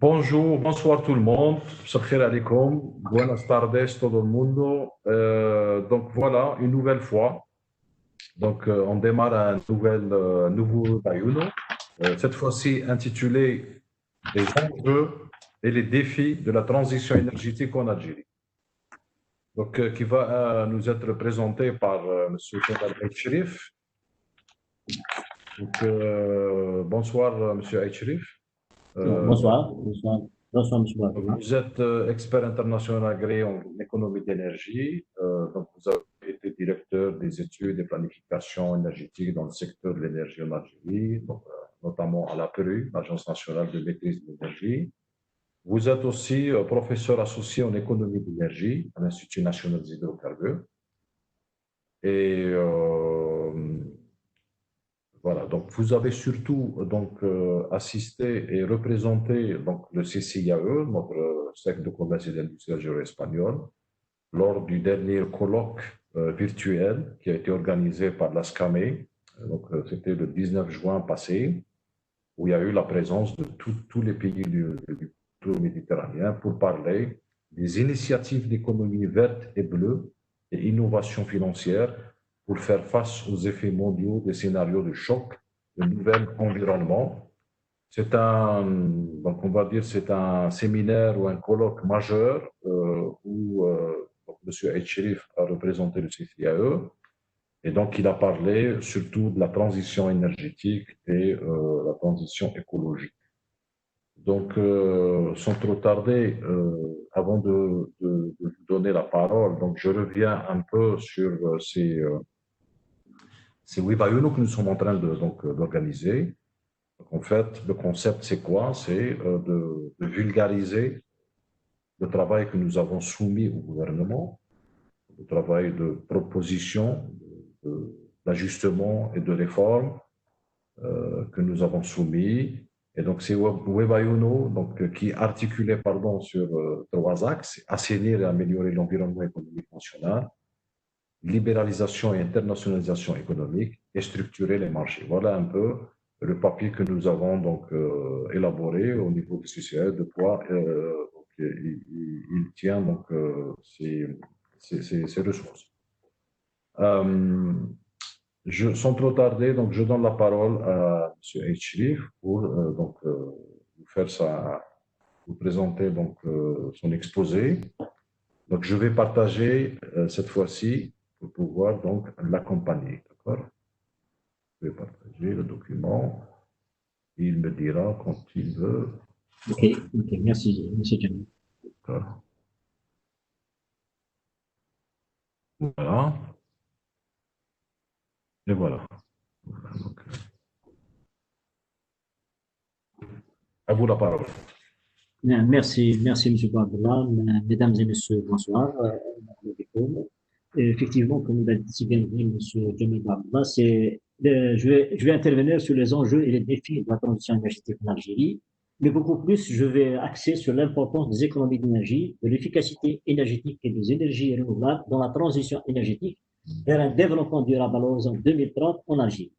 Bonjour, bonsoir tout le monde. Sakhir alaikum. Buenas tardes todo el mundo. Donc voilà, une nouvelle fois. Donc on démarre un nouveau Bayuno. Cette fois-ci intitulé Les enjeux et les défis de la transition énergétique en Algérie. Donc qui va nous être présenté par Monsieur Kemal Aït-Cherif. Donc bonsoir Monsieur Aït-Cherif. Bonsoir, bonsoir, bonsoir, monsieur Donc, Barbara. vous êtes expert international agréé en économie d'énergie. Donc, vous avez été directeur des études et planification énergétique dans le secteur de l'énergie en Algérie, donc, notamment à l'APRU, l'Agence nationale de maîtrise de l'énergie. Vous êtes aussi professeur associé en économie d'énergie à l'Institut national des hydrocarbures. Et voilà, donc vous avez surtout assisté et représenté donc, le CCIAE, notre cercle de commerce et d'industrie algéro-espagnol, lors du dernier colloque virtuel qui a été organisé par la SCAME. C'était le 19 juin passé, où il y a eu la présence de tous les pays du méditerranéen pour parler des initiatives d'économie verte et bleue et innovation financière pour faire face aux effets mondiaux des scénarios de choc, de nouvel environnement. C'est donc on va dire, c'est un séminaire ou un colloque majeur où M. Aït-Cherif a représenté le CCIAE et donc il a parlé surtout de la transition énergétique et la transition écologique. Donc, sans trop tarder, avant de vous donner la parole, donc je reviens un peu sur ces webinars que nous sommes en train d'organiser. En fait, le concept, c'est quoi? C'est de vulgariser le travail que nous avons soumis au gouvernement, le travail de proposition, d'ajustement et de réforme que nous avons soumis. Et donc, c'est Webayuno qui est articulé sur trois axes: assainir et améliorer l'environnement économique national, libéralisation et internationalisation économique, et structurer les marchés. Voilà un peu le papier que nous avons élaboré au niveau du CCE, de quoi il tient ces ressources. Sans trop tarder, donc je donne la parole à M. Aït-Cherif pour vous présenter son exposé. Donc je vais partager cette fois-ci pour pouvoir l'accompagner. D'accord? Je vais partager le document. Il me dira quand il veut. Ok, merci, monsieur Jamil. D'accord. Voilà. Et voilà. Donc, à vous la parole. Bien, merci, monsieur Barbara. Mesdames et messieurs, bonsoir. Effectivement, comme l'a si bien dit monsieur Jamil Barbara, je vais intervenir sur les enjeux et les défis de la transition énergétique en Algérie, mais beaucoup plus, je vais axer sur l'importance des économies d'énergie, de l'efficacité énergétique et des énergies renouvelables dans la transition énergétique vers un développement durable à l'horizon 2030 en Algérie.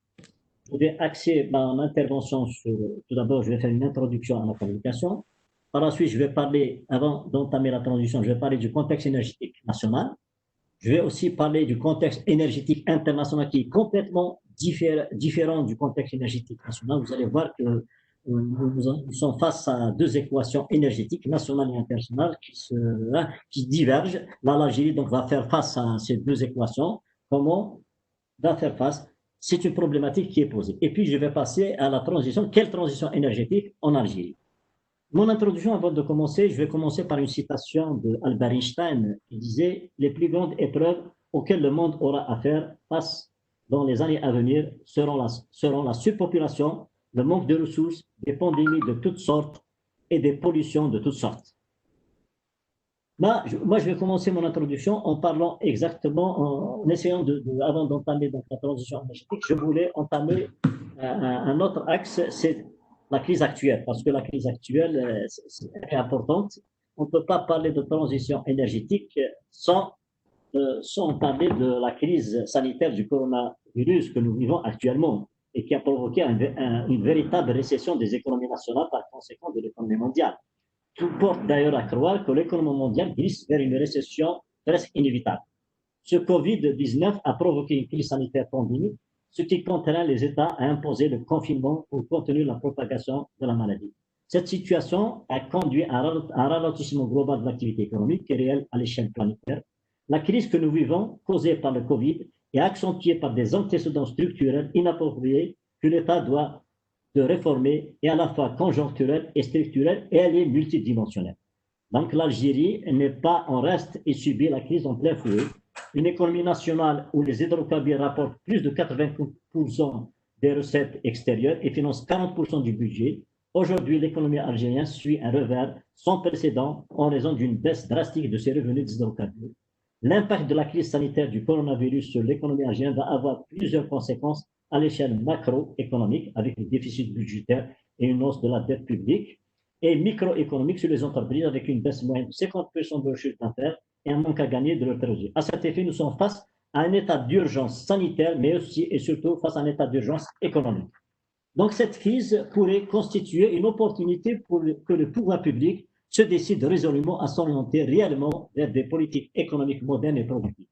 Je vais axer mon intervention sur, tout d'abord, je vais faire une introduction à la communication. Par la suite, je vais parler, avant d'entamer la transition, je vais parler du contexte énergétique national. Je vais aussi parler du contexte énergétique international qui est complètement différent du contexte énergétique national. Vous allez voir que nous sommes face à deux équations énergétiques, nationales et internationales, qui divergent. Là, l'Algérie va faire face à ces deux équations. Comment va faire face? C'est une problématique qui est posée. Et puis, je vais passer à la transition. Quelle transition énergétique en Algérie? Mon introduction, avant de commencer, je vais commencer par une citation d'Albert Einstein qui disait « Les plus grandes épreuves auxquelles le monde aura à faire face dans les années à venir seront la surpopulation, le manque de ressources, des pandémies de toutes sortes et des pollutions de toutes sortes. » Moi, je vais commencer mon introduction en parlant exactement, en essayant avant d'entamer la transition énergétique, je voulais entamer un autre axe, c'est la crise actuelle, parce que la crise actuelle est importante. On ne peut pas parler de transition énergétique sans parler de la crise sanitaire du coronavirus que nous vivons actuellement et qui a provoqué une véritable récession des économies nationales par conséquent de l'économie mondiale. Tout porte d'ailleurs à croire que l'économie mondiale glisse vers une récession presque inévitable. Ce Covid-19 a provoqué une crise sanitaire pandémique, ce qui contraint les États à imposer le confinement pour contenir la propagation de la maladie. Cette situation a conduit à un ralentissement global de l'activité économique qui est réel à l'échelle planétaire. La crise que nous vivons, causée par le Covid, est accentuée par des antécédents structurels inappropriés que l'État doit de réformer, est à la fois conjoncturelle et structurelle, et elle est multidimensionnelle. Donc l'Algérie n'est pas en reste et subit la crise en plein fouet. Une économie nationale où les hydrocarbures rapportent plus de 80% des recettes extérieures et financent 40% du budget. Aujourd'hui, l'économie algérienne suit un revers sans précédent en raison d'une baisse drastique de ses revenus des hydrocarbures. L'impact de la crise sanitaire du coronavirus sur l'économie algérienne va avoir plusieurs conséquences à l'échelle macroéconomique, avec le déficit budgétaire et une hausse de la dette publique, et microéconomique sur les entreprises, avec une baisse moyenne de 50% de leur chiffre d'affaires et un manque à gagner de leur trésorerie. À cet effet, nous sommes face à un état d'urgence sanitaire, mais aussi et surtout face à un état d'urgence économique. Donc cette crise pourrait constituer une opportunité pour que le pouvoir public se décide résolument à s'orienter réellement vers des politiques économiques modernes et productives.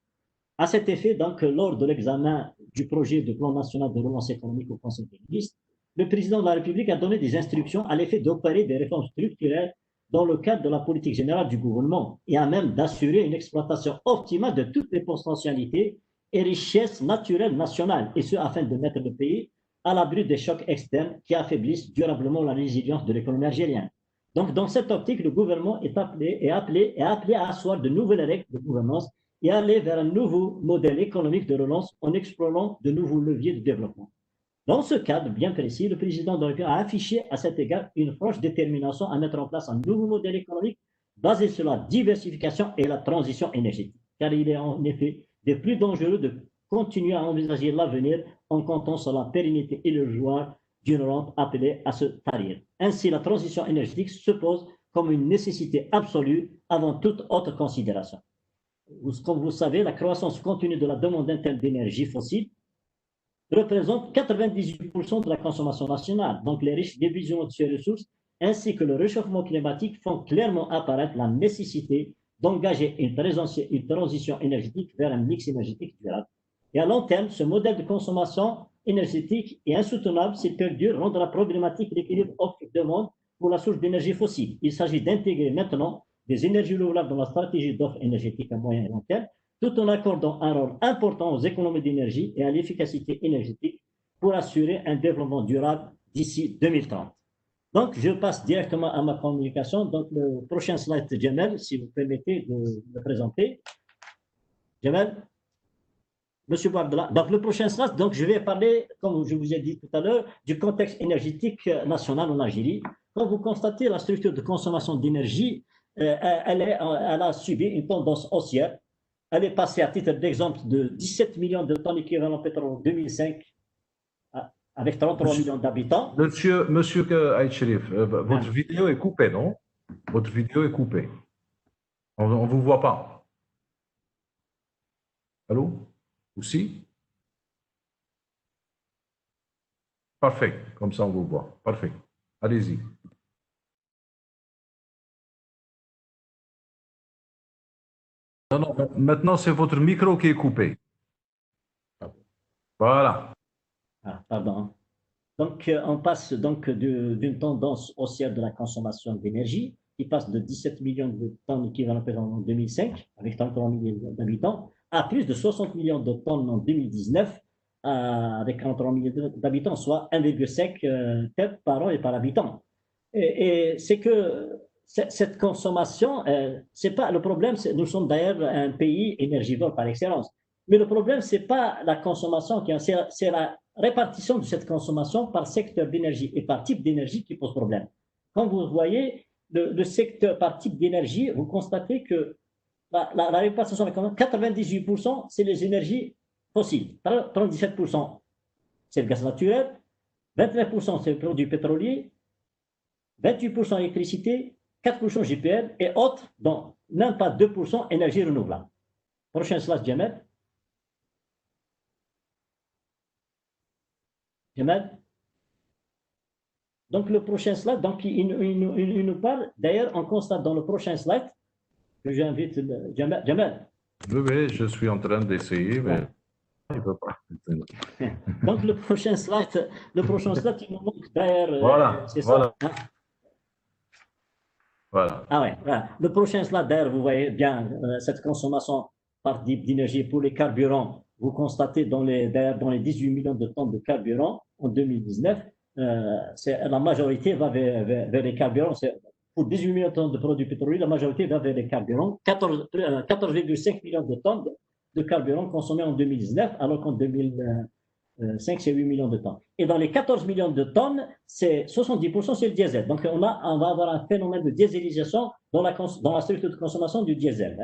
À cet effet, donc, lors de l'examen du projet de plan national de relance économique au Conseil des ministres, le président de la République a donné des instructions à l'effet d'opérer des réformes structurelles dans le cadre de la politique générale du gouvernement et à même d'assurer une exploitation optimale de toutes les potentialités et richesses naturelles nationales, et ce afin de mettre le pays à l'abri des chocs externes qui affaiblissent durablement la résilience de l'économie algérienne. Donc, dans cette optique, le gouvernement est appelé à asseoir de nouvelles règles de gouvernance et aller vers un nouveau modèle économique de relance en explorant de nouveaux leviers de développement. Dans ce cadre bien précis, le président de la République a affiché à cet égard une franche détermination à mettre en place un nouveau modèle économique basé sur la diversification et la transition énergétique, car il est en effet des plus dangereux de continuer à envisager l'avenir en comptant sur la pérennité illusoire d'une rente appelée à se tarir. Ainsi, la transition énergétique se pose comme une nécessité absolue avant toute autre considération. Comme vous savez, la croissance continue de la demande interne d'énergie fossile représente 98% de la consommation nationale. Donc, les riches divisions de ces ressources ainsi que le réchauffement climatique font clairement apparaître la nécessité d'engager une transition énergétique vers un mix énergétique durable. Et à long terme, ce modèle de consommation énergétique est insoutenable s'il perdure, rendra problématique l'équilibre offre-demande pour la source d'énergie fossile. Il s'agit d'intégrer maintenant des énergies renouvelables dans la stratégie d'offre énergétique à moyen et long terme, tout en accordant un rôle important aux économies d'énergie et à l'efficacité énergétique pour assurer un développement durable d'ici 2030. Donc, je passe directement à ma communication. Donc, le prochain slide, Jamel, si vous permettez de le présenter. Jamel, Monsieur Bardella. Donc, le prochain slide, donc, je vais parler, comme je vous ai dit tout à l'heure, du contexte énergétique national en Algérie. Quand vous constatez la structure de consommation d'énergie, elle a subi une tendance haussière. Elle est passée, à titre d'exemple, de 17 millions de tonnes équivalent pétrole en 2005, avec 33 millions d'habitants. Monsieur Aït Sherif, votre vidéo est coupée, non? Votre vidéo est coupée. On ne vous voit pas. Allô? Aussi? Parfait. Comme ça, on vous voit. Parfait. Allez-y. Non, non, maintenant, c'est votre micro qui est coupé. Voilà. Ah, pardon. Donc, on passe donc d'une tendance haussière de la consommation d'énergie qui passe de 17 millions de tonnes équivalent pétrole en 2005, avec 33 millions d'habitants, à plus de 60 millions de tonnes en 2019, avec 33 millions d'habitants, soit 1,5 tonnes par an et par habitant. Et c'est que cette consommation, c'est pas le problème. Nous sommes d'ailleurs un pays énergivore par excellence. Mais le problème, c'est pas la consommation, c'est la répartition de cette consommation par secteur d'énergie et par type d'énergie qui pose problème. Quand vous voyez le secteur par type d'énergie, vous constatez que la répartition est quand même 98%, c'est les énergies fossiles, 37%, c'est le gaz naturel, 29%, c'est le produit pétrolier, 28% électricité, 4% GPL et autres, dont même pas 2% énergie renouvelable. Prochain slide, Jamel. Jamel. Donc, le prochain slide, donc, il nous parle, d'ailleurs, on constate dans le prochain slide, que j'invite Jamal. Oui, je suis en train d'essayer, mais Ouais. il ne peut pas. Donc, le prochain slide, il nous montre d'ailleurs, Voilà, c'est ça. voilà, Hein? voilà. Ah ouais, voilà. Le prochain slide, d'ailleurs, vous voyez bien cette consommation par type d'énergie pour les carburants. Vous constatez dans les 18 millions de tonnes de carburant en 2019, la majorité va vers les carburants. Pour 18 millions de tonnes de produits pétroliers, la majorité va vers les carburants. 14,5 millions de tonnes de carburant consommés en 2019, alors qu'en 2005, c'est 8 millions de tonnes. Et dans les 14 millions de tonnes, c'est 70%, c'est le diesel. Donc, on va avoir un phénomène de dieselisation dans la structure de consommation du diesel,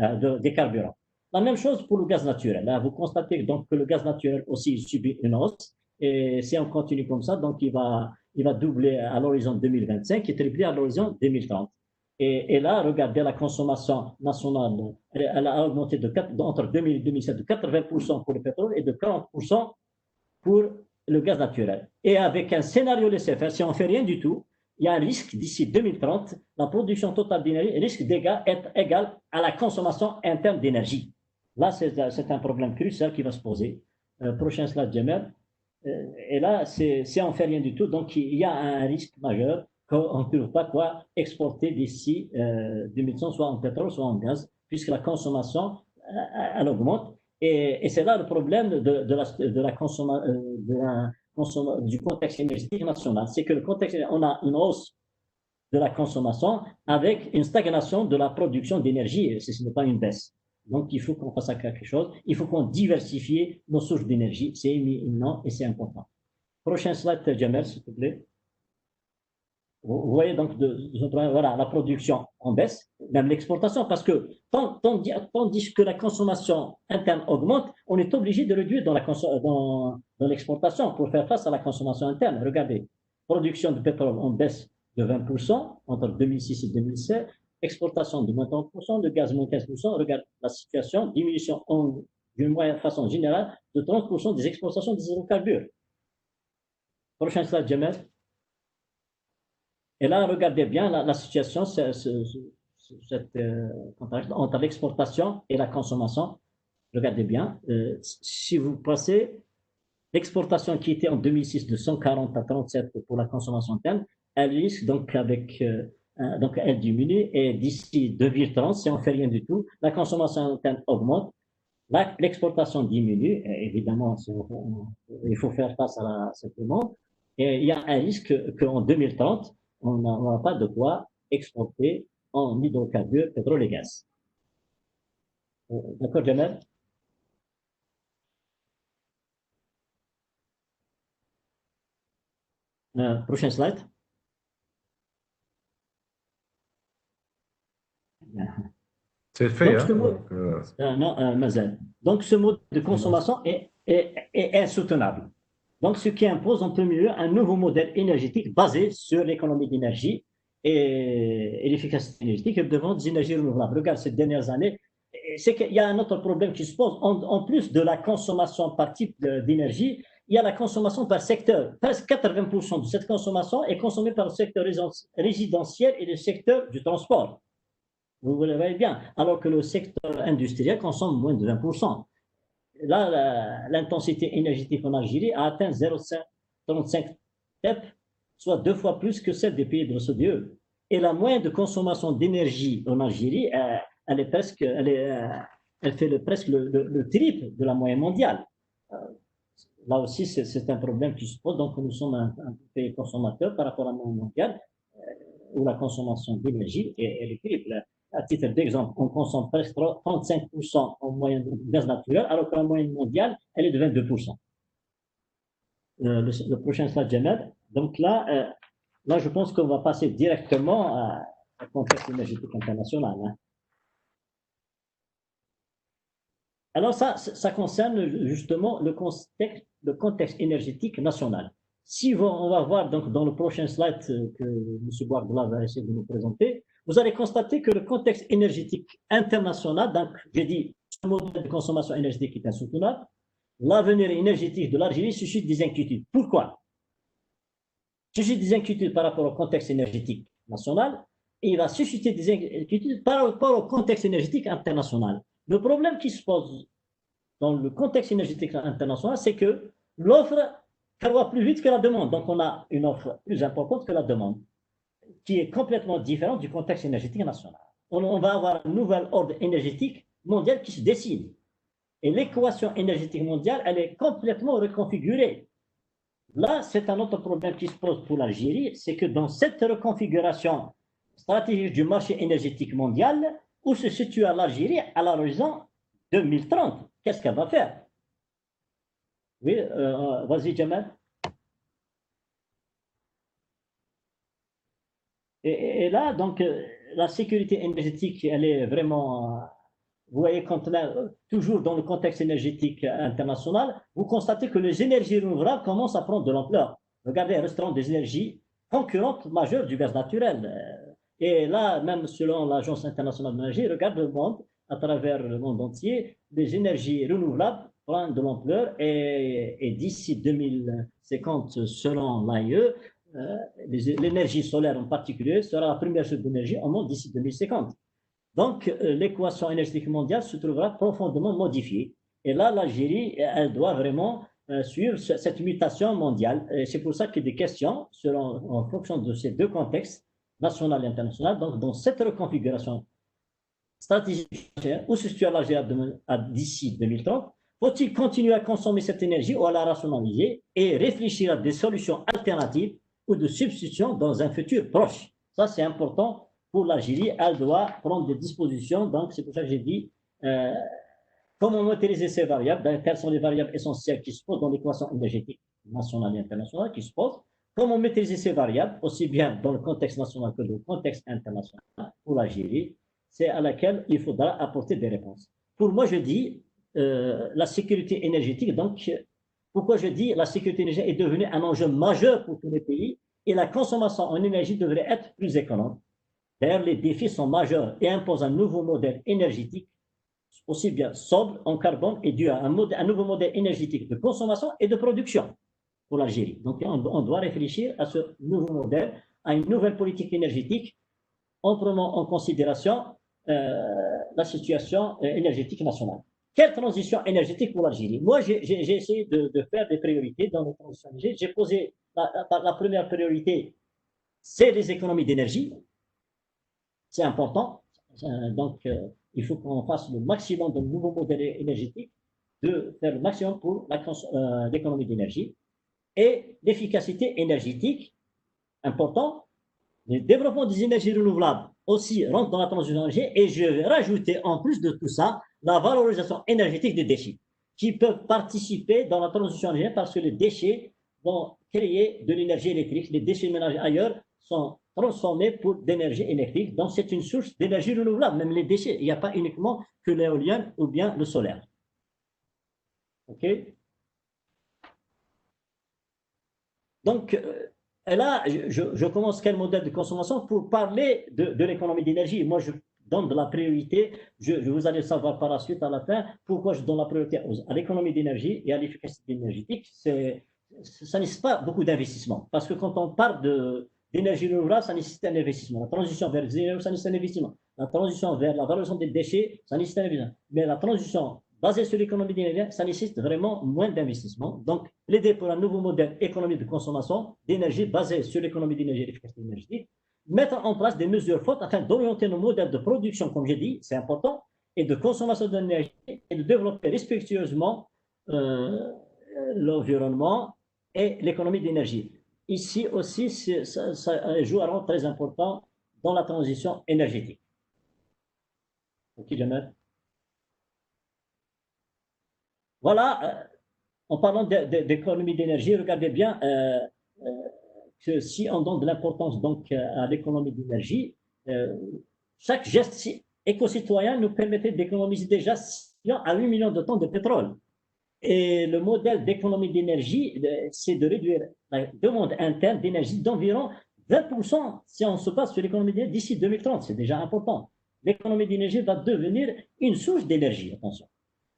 des carburants. La même chose pour le gaz naturel. Là, vous constatez donc que le gaz naturel aussi subit une hausse. Et si on continue comme ça, donc il va doubler à l'horizon 2025 et tripler à l'horizon 2030. Et là, regardez la consommation nationale, elle a augmenté entre 2000 et 2007 de 80% pour le pétrole et de 40% pour le gaz naturel. Et avec un scénario laissé-faire, si on ne fait rien du tout, il y a un risque d'ici 2030, la production totale d'énergie risque d'être égale à la consommation interne d'énergie. Là, c'est un problème crucial qui va se poser. Prochain slide, Jamel. Et là, si on ne fait rien du tout, donc il y a un risque majeur qu'on ne peut pas quoi exporter d'ici 2100, soit en pétrole, soit en gaz, puisque la consommation, elle augmente. Et c'est là le problème du contexte énergétique national. C'est que le contexte, on a une hausse de la consommation avec une stagnation de la production d'énergie. Ce n'est pas une baisse. Donc, il faut qu'on fasse quelque chose. Il faut qu'on diversifie nos sources d'énergie. C'est imminent et c'est important. Prochain slide, Jamel, s'il te plaît. Vous voyez donc, voilà, la production en baisse, même l'exportation, parce que tandis que la consommation interne augmente, on est obligé de réduire dans l'exportation pour faire face à la consommation interne. Regardez, production de pétrole en baisse de 20% entre 2006 et 2007, exportation de moins 30%, de gaz moins 15%. Regarde la situation, diminution d'une façon générale de 30% des exportations des hydrocarbures. Prochain slide, Jamel. Et là, regardez bien la situation entre l'exportation et la consommation. Regardez bien, si vous passez l'exportation qui était en 2006 de 140 à 37 pour la consommation interne, elle risque donc donc elle diminue et d'ici 2030, si on ne fait rien du tout, la consommation interne augmente, l'exportation diminue, évidemment, il faut faire face à cette demande, et il y a un risque qu'en 2030, on n'aura pas de quoi exporter en hydrocarbures, pétrole et gaz. D'accord, Jamel? Prochain slide. C'est fait, Donc, hein? Donc, ce mode de consommation est insoutenable. Donc, ce qui impose en premier lieu un nouveau modèle énergétique basé sur l'économie d'énergie et l'efficacité énergétique et devant des énergies renouvelables. Regarde, ces dernières années, c'est qu'il y a un autre problème qui se pose. En plus de la consommation par type d'énergie, il y a la consommation par secteur. Presque 80% de cette consommation est consommée par le secteur résidentiel et le secteur du transport. Vous le voyez bien. Alors que le secteur industriel consomme moins de 20%. Là, l'intensité énergétique en Algérie a atteint 0,35 TEP, soit 2 fois plus que celle des pays de l'OCDE. Et la moyenne de consommation d'énergie en Algérie, elle fait presque le triple de la moyenne mondiale. Là aussi, c'est un problème qui se pose. Donc, nous sommes un pays consommateur par rapport à la moyenne mondiale, où la consommation d'énergie est triple. À titre d'exemple, on consomme presque 35% en moyenne de gaz naturel, alors que la moyenne mondiale, elle est de 22%. Le prochain slide, Jamel. Donc là, je pense qu'on va passer directement au contexte énergétique international. Hein. Alors ça concerne justement le contexte énergétique national. Si on va voir donc dans le prochain slide que M. Bouardela va essayer de nous présenter, vous allez constater que le contexte énergétique international, donc j'ai dit, ce modèle de consommation énergétique est insoutenable, l'avenir énergétique de l'Algérie suscite des inquiétudes. Pourquoi? suscite des inquiétudes par rapport au contexte énergétique national et il va susciter des inquiétudes par rapport au contexte énergétique international. Le problème qui se pose dans le contexte énergétique international, c'est que l'offre croît plus vite que la demande. Donc, on a une offre plus importante que la demande, qui est complètement différente du contexte énergétique national. On va avoir un nouvel ordre énergétique mondial qui se dessine. Et l'équation énergétique mondiale, elle est complètement reconfigurée. Là, c'est un autre problème qui se pose pour l'Algérie, c'est que dans cette reconfiguration stratégique du marché énergétique mondial, où se situe l'Algérie à l'horizon 2030? Qu'est-ce qu'elle va faire? Oui, vas-y, Jamal. Et là, donc, la sécurité énergétique, elle est vraiment, vous voyez, toujours dans le contexte énergétique international, vous constatez que les énergies renouvelables commencent à prendre de l'ampleur. Regardez, restaurant des énergies concurrentes majeures du gaz naturel. Et là, même selon l'Agence internationale de l'énergie, regarde le monde, à travers le monde entier, les énergies renouvelables prennent de l'ampleur et d'ici 2050, selon l'AIE, l'énergie solaire en particulier sera la première source d'énergie au monde d'ici 2050. Donc, l'équation énergétique mondiale se trouvera profondément modifiée. Et là, l'Algérie, elle doit vraiment suivre cette mutation mondiale. C'est pour ça que des questions seront en fonction de ces deux contextes, national et international. Donc, dans cette reconfiguration stratégique, où se situe l'Algérie d'ici 2030, faut-il continuer à consommer cette énergie ou à la rationaliser et réfléchir à des solutions alternatives ou de substitution dans un futur proche? Ça, c'est important pour l'Algérie. Elle doit prendre des dispositions. Donc, c'est pour ça que j'ai dit comment maîtriser ces variables, quelles sont les variables essentielles qui se posent dans l'équation énergétique nationale et internationale qui se posent, comment maîtriser ces variables, aussi bien dans le contexte national que dans le contexte international pour l'Algérie, c'est à laquelle il faudra apporter des réponses. Pour moi, je dis la sécurité énergétique, donc, pourquoi je dis la sécurité énergétique est devenue un enjeu majeur pour tous les pays et la consommation en énergie devrait être plus économe. D'ailleurs, les défis sont majeurs et imposent un nouveau modèle énergétique, aussi bien sobre en carbone et dû à un nouveau modèle énergétique de consommation et de production pour l'Algérie. Donc, on doit réfléchir à ce nouveau modèle, à une nouvelle politique énergétique en prenant en considération la situation énergétique nationale. Quelle transition énergétique pour l'Algérie? Moi, j'ai essayé de faire des priorités dans les transitions énergétiques. J'ai posé la première priorité, c'est les économies d'énergie. C'est important. Donc, il faut qu'on fasse le maximum de nouveaux modèles énergétiques, de faire le maximum pour l'économie d'énergie. Et l'efficacité énergétique, important. Le développement des énergies renouvelables aussi rentre dans la transition énergétique et je vais rajouter en plus de tout ça la valorisation énergétique des déchets qui peuvent participer dans la transition énergétique parce que les déchets vont créer de l'énergie électrique. Les déchets ménagers ailleurs sont transformés pour d'énergie électrique. Donc, c'est une source d'énergie renouvelable, même les déchets. Il n'y a pas uniquement que l'éolien ou bien le solaire. OK? Donc, et là, je commence quel modèle de consommation pour parler de l'économie d'énergie. Moi, je donne de la priorité, vous allez savoir par la suite, à la fin, pourquoi je donne la priorité à l'économie d'énergie et à l'efficacité énergétique. Ça nécessite pas beaucoup d'investissement. Parce que quand on parle d'énergie renouvelable, ça nécessite un investissement. La transition vers les énergies, ça nécessite un investissement. La transition vers la valorisation des déchets, ça nécessite un investissement. Mais la transition basée sur l'économie d'énergie, ça nécessite vraiment moins d'investissement. Donc, l'aider pour un nouveau modèle économique de consommation d'énergie basé sur l'économie d'énergie et l'efficacité énergétique, mettre en place des mesures fortes afin d'orienter nos modèles de production, comme j'ai dit, c'est important, et de consommation d'énergie et de développer respectueusement l'environnement et l'économie d'énergie. Ici aussi, ça joue un rôle très important dans la transition énergétique. Ok, Jamel? Voilà, en parlant d'économie d'énergie, regardez bien que si on donne de l'importance donc à l'économie d'énergie, chaque geste éco-citoyen nous permettrait d'économiser déjà 6 à 8 millions de tonnes de pétrole. Et le modèle d'économie d'énergie, c'est de réduire la demande interne d'énergie d'environ 20% si on se passe sur l'économie d'énergie d'ici 2030. C'est déjà important. L'économie d'énergie va devenir une source d'énergie, attention.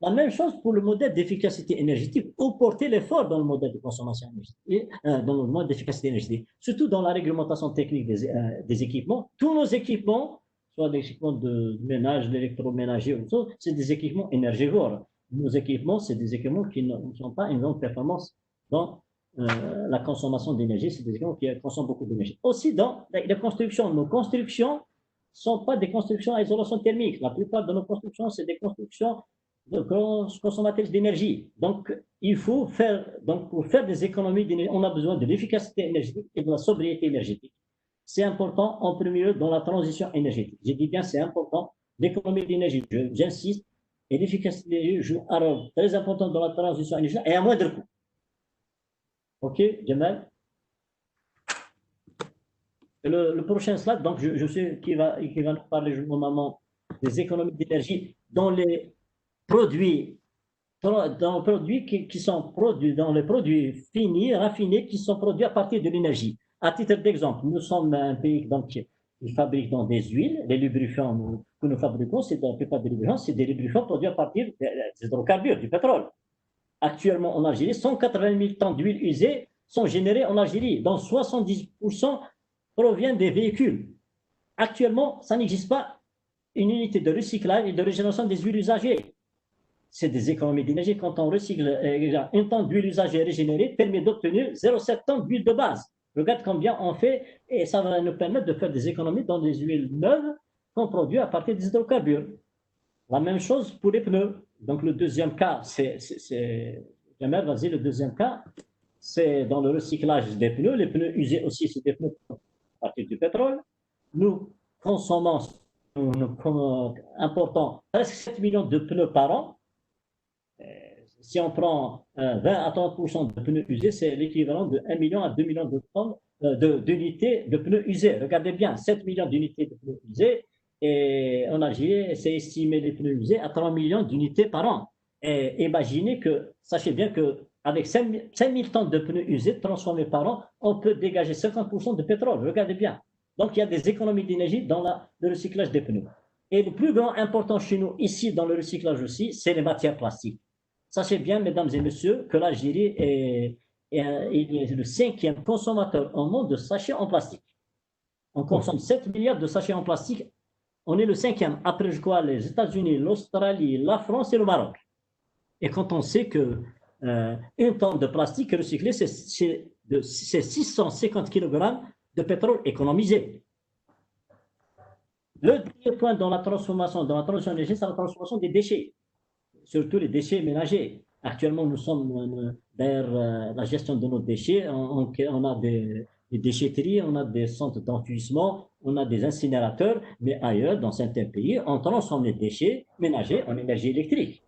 La même chose pour le modèle d'efficacité énergétique ou porter l'effort dans le modèle de consommation énergétique, dans le modèle d'efficacité énergétique, surtout dans la réglementation technique des équipements. Tous nos équipements, soit des équipements de ménage, d'électroménager ou autre, c'est des équipements énergivores. Nos équipements, c'est des équipements qui ne sont pas une grande performance dans la consommation d'énergie, c'est des équipements qui consomment beaucoup d'énergie. Aussi dans les constructions, nos constructions ne sont pas des constructions à isolation thermique. La plupart de nos constructions, c'est des constructions de consommatrices d'énergie. Donc, il faut faire, donc pour faire des économies d'énergie, on a besoin de l'efficacité énergétique et de la sobriété énergétique. C'est important en premier lieu dans la transition énergétique. Je dis bien c'est important, l'économie d'énergie, j'insiste, et l'efficacité d'énergie joue un rôle très important dans la transition énergétique et à moindre coût. OK, Jamal? Le prochain slide, donc je sais qui va nous parler normalement des économies d'énergie dans les produits qui sont produits, dans les produits finis, raffinés, qui sont produits à partir de l'énergie. À titre d'exemple, nous sommes un pays donc, qui fabrique dans des huiles, les lubrifiants que nous fabriquons, c'est la plupart des lubrifiants, c'est des lubrifiants produits à partir des hydrocarbures, du pétrole. Actuellement en Algérie, 180 000 tonnes d'huile usée sont générées en Algérie, dont 70% proviennent des véhicules. Actuellement, ça n'existe pas une unité de recyclage et de régénération des huiles usagées. C'est des économies d'énergie. Quand on recycle une tonne d'huile usagée régénérée, permet d'obtenir 0,7 tonnes d'huile de base. Regarde combien on fait et ça va nous permettre de faire des économies dans des huiles neuves qu'on produit à partir des hydrocarbures. La même chose pour les pneus. Donc le deuxième cas, Jamel, vas-y, le deuxième cas, c'est dans le recyclage des pneus. Les pneus usés aussi, c'est des pneus à partir du pétrole. Nous consommons, nous importons presque 7 millions de pneus par an. Si on prend 20 à 30% de pneus usés, c'est l'équivalent de 1 million à 2 millions de tonnes d'unités de pneus usés. Regardez bien, 7 millions d'unités de pneus usés. Et en Algérie, c'est estimé les pneus usés à 3 millions d'unités par an. Et imaginez que, sachez bien qu'avec 5 000 tonnes de pneus usés transformés par an, on peut dégager 50% de pétrole. Regardez bien. Donc, il y a des économies d'énergie dans le recyclage des pneus. Et le plus grand important chez nous, ici, dans le recyclage aussi, c'est les matières plastiques. Sachez bien, mesdames et messieurs, que l'Algérie est le 5e consommateur au monde de sachets en plastique. On consomme 7 milliards de sachets en plastique. On est le 5e, après je crois les États-Unis, l'Australie, la France et le Maroc. Et quand on sait que une tonne de plastique recyclé, c'est 650 kg de pétrole économisé. Le dernier point dans la transformation énergétique, c'est la transformation des déchets, surtout les déchets ménagers. Actuellement, nous sommes vers la gestion de nos déchets. On a des déchetteries, on a des centres d'enfouissement, on a des incinérateurs, mais ailleurs, dans certains pays, on transforme les déchets ménagers en énergie électrique.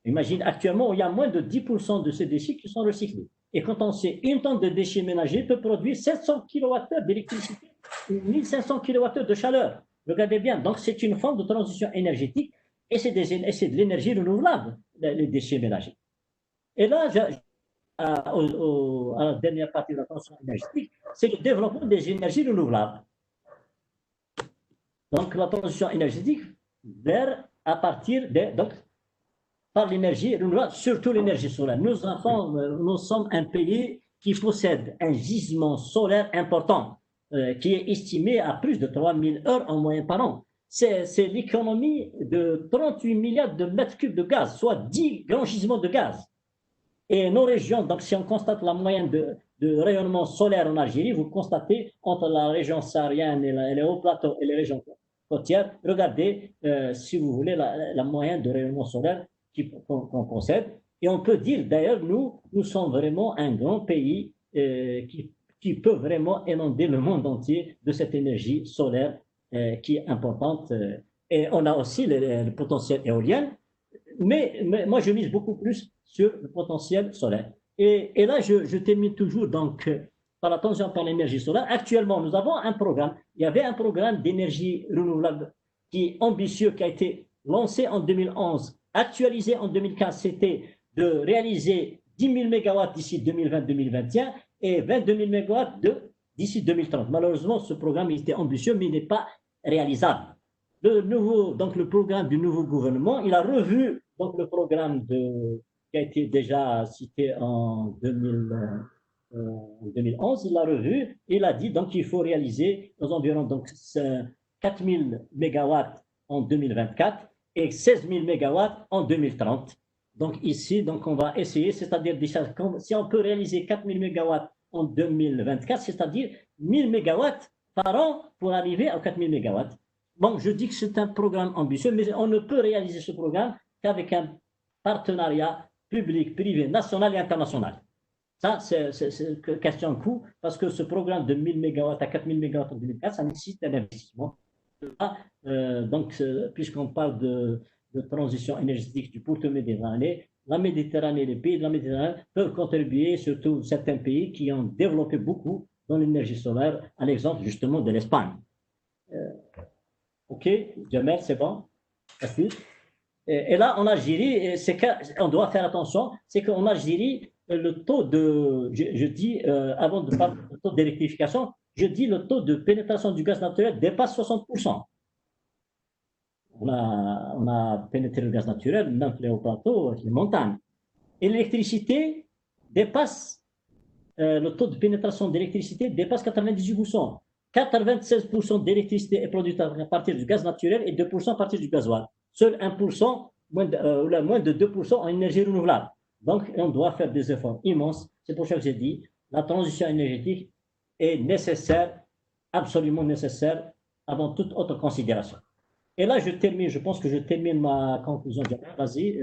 Imagine, actuellement, il y a moins de 10% de ces déchets qui sont recyclés. Et quand on sait une tonne de déchets ménagers peut produire 700 kWh d'électricité ou 1500 kWh de chaleur. Regardez bien, donc c'est une forme de transition énergétique et c'est de l'énergie renouvelable, les déchets ménagers. Et là, à la dernière partie de la transition énergétique, c'est le développement des énergies renouvelables. Donc la transition énergétique à partir par l'énergie renouvelable, surtout l'énergie solaire. Nous sommes un pays qui possède un gisement solaire important, qui est estimé à plus de 3000 heures en moyenne par an. C'est l'économie de 38 milliards de mètres cubes de gaz, soit 10 grands gisements de gaz. Et nos régions, donc si on constate la moyenne de rayonnement solaire en Algérie, vous constatez entre la région saharienne et les hauts plateaux et les régions côtières, regardez, si vous voulez, la moyenne de rayonnement solaire qu'on possède. Et on peut dire, d'ailleurs, nous sommes vraiment un grand pays qui peut vraiment inonder le monde entier de cette énergie solaire qui est importante. Et on a aussi le potentiel éolien, mais moi, je mise beaucoup plus sur le potentiel solaire. Et là, je termine toujours donc, par la transition par l'énergie solaire. Actuellement, nous avons un programme. Il y avait un programme d'énergie renouvelable qui est ambitieux, qui a été lancé en 2011, actualisé en 2015, c'était de réaliser 10 000 MW d'ici 2020-2021 et 22 000 MW d'ici 2030. Malheureusement, ce programme était ambitieux, mais il n'est pas réalisable. Donc le programme du nouveau gouvernement, il a revu donc le programme qui a été déjà cité en 2011, il l'a revu, il a dit donc qu'il faut réaliser aux environs donc 4 000 mégawatts en 2024 et 16 000 mégawatts en 2030. Donc ici, donc on va essayer, c'est-à-dire si on peut réaliser 4 000 mégawatts en 2024, c'est-à-dire 1000 mégawatts par an pour arriver à 4 000 mégawatts. Bon, je dis que c'est un programme ambitieux, mais on ne peut réaliser ce programme qu'avec un partenariat public, privé, national et international. Ça, c'est question de coût, parce que ce programme de 1000 MW à 4000 MW en 2004, ça nécessite un investissement. Donc, puisqu'on parle de transition énergétique du pourtour méditerranéen, la Méditerranée, les pays de la Méditerranée peuvent contribuer, surtout certains pays qui ont développé beaucoup dans l'énergie solaire, à l'exemple justement de l'Espagne. OK, Jamel, c'est bon? Merci. Et là, en Algérie, on doit faire attention, c'est qu'en Algérie, le taux de, je dis, avant de parler du taux d'électrification, je dis le taux de pénétration du gaz naturel dépasse 60%. On a pénétré le gaz naturel, même les hauts plateaux, les montagnes. Et l'électricité dépasse, le taux de pénétration d'électricité dépasse 98%. 96% d'électricité est produite à partir du gaz naturel et 2% à partir du gasoil. Seul 1%, moins de 2% en énergie renouvelable. Donc, on doit faire des efforts immenses. C'est pour ça que j'ai dit, la transition énergétique est nécessaire, absolument nécessaire, avant toute autre considération. Et là, je pense que je termine ma conclusion. Vas-y,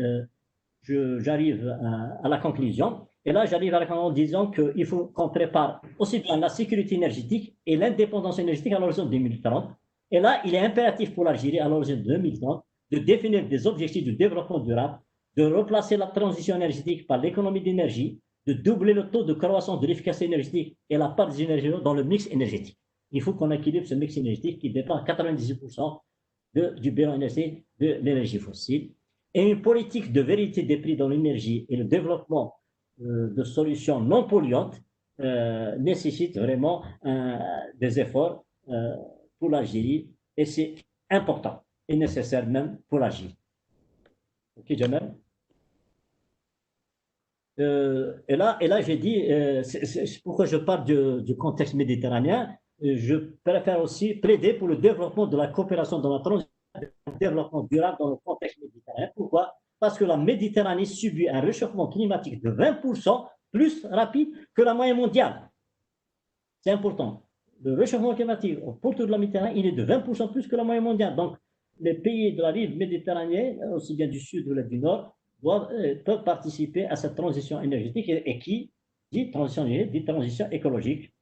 j'arrive à la conclusion. Et là, j'arrive à la conclusion en disant qu'il faut qu'on prépare aussi bien la sécurité énergétique et l'indépendance énergétique à l'horizon 2030. Et là, il est impératif pour l'Algérie à l'horizon 2030 de définir des objectifs de développement durable, de replacer la transition énergétique par l'économie d'énergie, de doubler le taux de croissance de l'efficacité énergétique et la part des énergies dans le mix énergétique. Il faut qu'on équilibre ce mix énergétique qui dépend à 98% du bilan énergétique de l'énergie fossile. Et une politique de vérité des prix dans l'énergie et le développement de solutions non polluantes nécessite vraiment des efforts pour l'Algérie et c'est important et nécessaire même pour l'Algérie. Ok, Jamel? Et là j'ai dit, c'est pourquoi je parle du contexte méditerranéen, je préfère aussi plaider pour le développement de la coopération dans la transition, le développement durable dans le contexte méditerranéen. Pourquoi? Parce que la Méditerranée subit un réchauffement climatique de 20% plus rapide que la moyenne mondiale. C'est important. Le réchauffement climatique autour de la Méditerranée, il est de 20% plus que la moyenne mondiale. Donc, les pays de la rive méditerranéenne, aussi bien du sud que du nord, peuvent participer à cette transition énergétique et qui dit transition énergétique, dit transition écologique.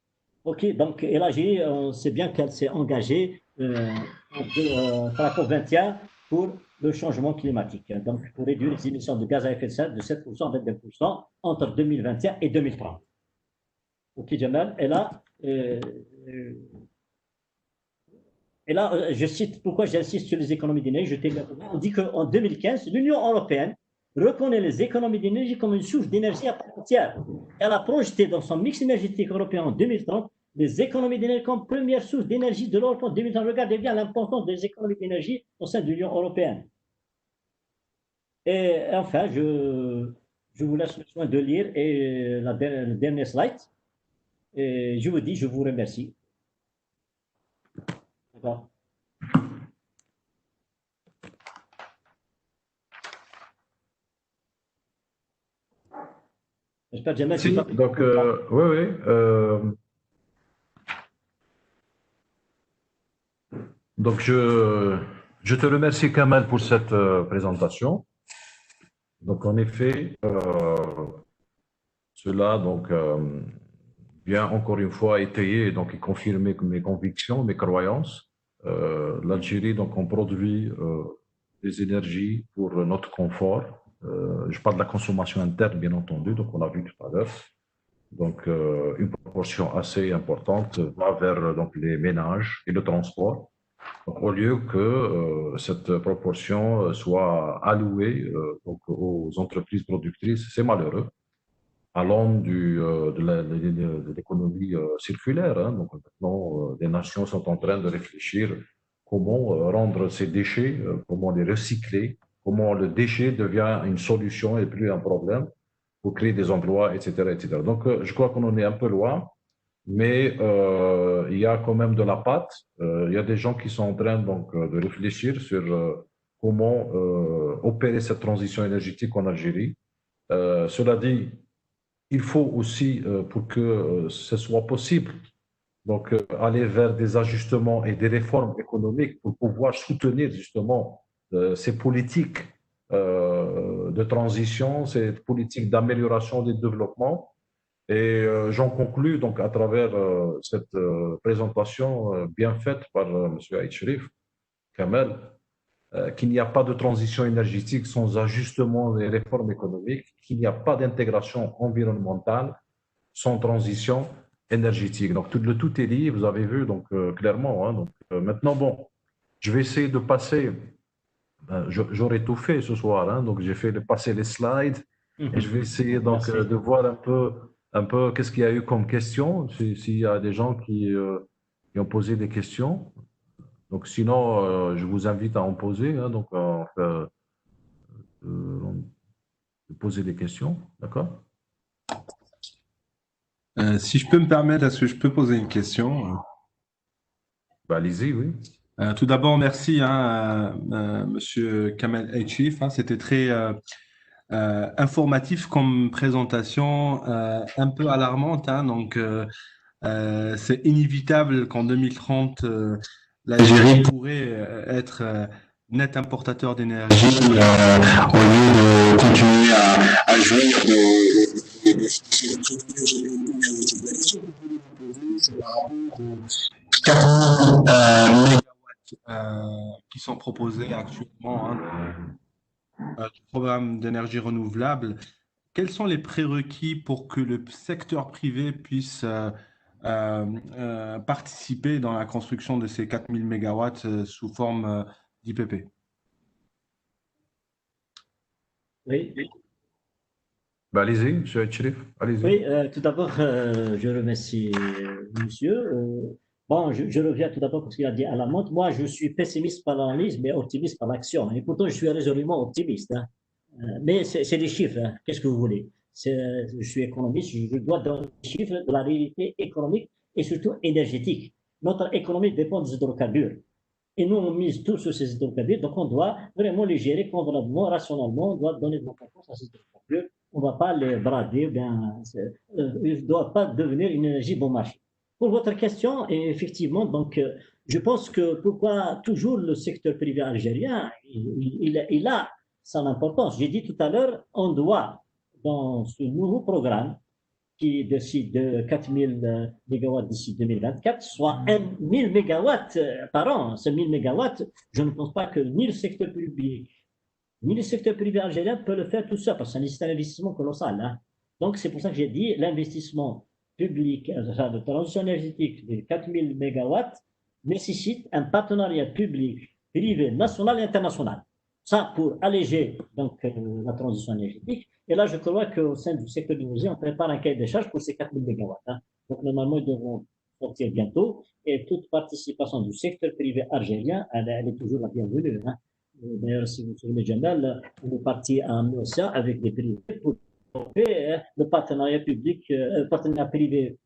OK, donc, et l'Algérie, on sait bien qu'elle s'est engagée par la COP21 pour le changement climatique, donc pour réduire les émissions de gaz à effet de serre de 7% à 22% entre 2021 et 2030. OK, Jamal, et là, je cite, pourquoi j'insiste sur les économies d'énergie, on dit qu'en 2015, l'Union européenne reconnaît les économies d'énergie comme une source d'énergie à part entière. Elle a projeté dans son mix énergétique européen en 2030 les économies d'énergie comme première source d'énergie de l'Europe en 2030. Regardez bien l'importance des économies d'énergie au sein de l'Union européenne. Et enfin, je vous laisse le soin de lire le dernier slide. Et je vous dis, je vous remercie. D'accord. J'espère, Jamel, si, donc, oui. Donc, je te remercie, Kamal, pour cette présentation. Donc, en effet, cela vient encore une fois étayer donc, et confirmer mes convictions, mes croyances. L'Algérie, donc, on produit des énergies pour notre confort. Je parle de la consommation interne, bien entendu, donc on l'a vu tout à l'heure. Donc, une proportion assez importante va vers donc, les ménages et le transport. Donc, au lieu que cette proportion soit allouée donc, aux entreprises productrices, c'est malheureux, allant de l'économie circulaire. Hein. Donc, maintenant, les nations sont en train de réfléchir comment rendre ces déchets, comment les recycler comment le déchet devient une solution et plus un problème pour créer des emplois, etc., etc. Donc, je crois qu'on en est un peu loin, mais il y a quand même de la pâte. Il y a des gens qui sont en train donc, de réfléchir sur comment opérer cette transition énergétique en Algérie. Cela dit, il faut aussi, pour que ce soit possible, donc aller vers des ajustements et des réformes économiques pour pouvoir soutenir justement ces politiques de transition, ces politiques d'amélioration des développements. Et j'en conclus donc à travers cette présentation bien faite par M. Aït Cherif Kamel, qu'il n'y a pas de transition énergétique sans ajustement des réformes économiques, qu'il n'y a pas d'intégration environnementale sans transition énergétique. Donc le tout est lié, vous avez vu donc clairement. Hein, donc, maintenant, bon, je vais essayer de passer. J'aurais tout fait ce soir, hein, donc j'ai fait passer les slides et je vais essayer donc de voir un peu qu'est-ce qu'il y a eu comme questions, s'il y a des gens qui ont posé des questions. Donc sinon, je vous invite à en poser, hein, donc poser des questions, d'accord? Si je peux me permettre, est-ce que je peux poser une question? Bah, allez-y, oui. Tout d'abord, merci, hein, Monsieur Kamel Aït, hein, c'était très informatif comme présentation, un peu alarmante. Hein, donc, c'est inévitable qu'en 2030, l'Algérie pourrait être net importateur d'énergie au lieu de continuer à jouir des 4000 mégawatts qui sont proposés actuellement, hein, du programme d'énergie renouvelable. Quels sont les prérequis pour que le secteur privé puisse participer dans la construction de ces 4000 mégawatts sous forme d'IPP? Oui, Bah, allez-y, M. Cherif, allez-y. oui tout d'abord, je remercie monsieur. Bon, je reviens tout d'abord parce qu'il a dit à la montre. Moi, je suis pessimiste par l'analyse, mais optimiste par l'action. Et pourtant, je suis résolument optimiste. Hein. Mais c'est des chiffres. Hein. Qu'est-ce que vous voulez? Je suis économiste, je dois donner des chiffres de la réalité économique et surtout énergétique. Notre économie dépend des hydrocarbures. Et nous, on mise tout sur ces hydrocarbures, donc on doit vraiment les gérer convenablement, rationnellement, on doit donner de l'importance à ces hydrocarbures. On ne va pas les brader, bien, ils ne doivent pas devenir une énergie bon marché. Pour votre question, effectivement, donc, je pense que pourquoi toujours le secteur privé algérien, il a son importance. J'ai dit tout à l'heure, on doit, dans ce nouveau programme, qui décide de 4000 mégawatts d'ici 2024, soit 1000 mégawatts par an. Ces 1000 mégawatts, je ne pense pas que ni le secteur public, ni le secteur privé algérien peut le faire tout seul, parce que ça nécessite un investissement colossal. Hein. Donc, c'est pour ça que j'ai dit l'investissement public, de transition énergétique de 4000 mégawatts nécessite un partenariat public, privé, national et international. Ça, pour alléger donc, la transition énergétique. Et là, je crois qu'au sein du secteur de l'énergie, on prépare un cahier des charges pour ces 4000 mégawatts. Hein. Donc, normalement, ils devront sortir bientôt. Et toute participation du secteur privé algérien, elle est toujours la bienvenue. Hein. D'ailleurs, si vous vous souvenez, Jamal, on est parti en USA avec des privés pour développer le partenariat public, partenariat privé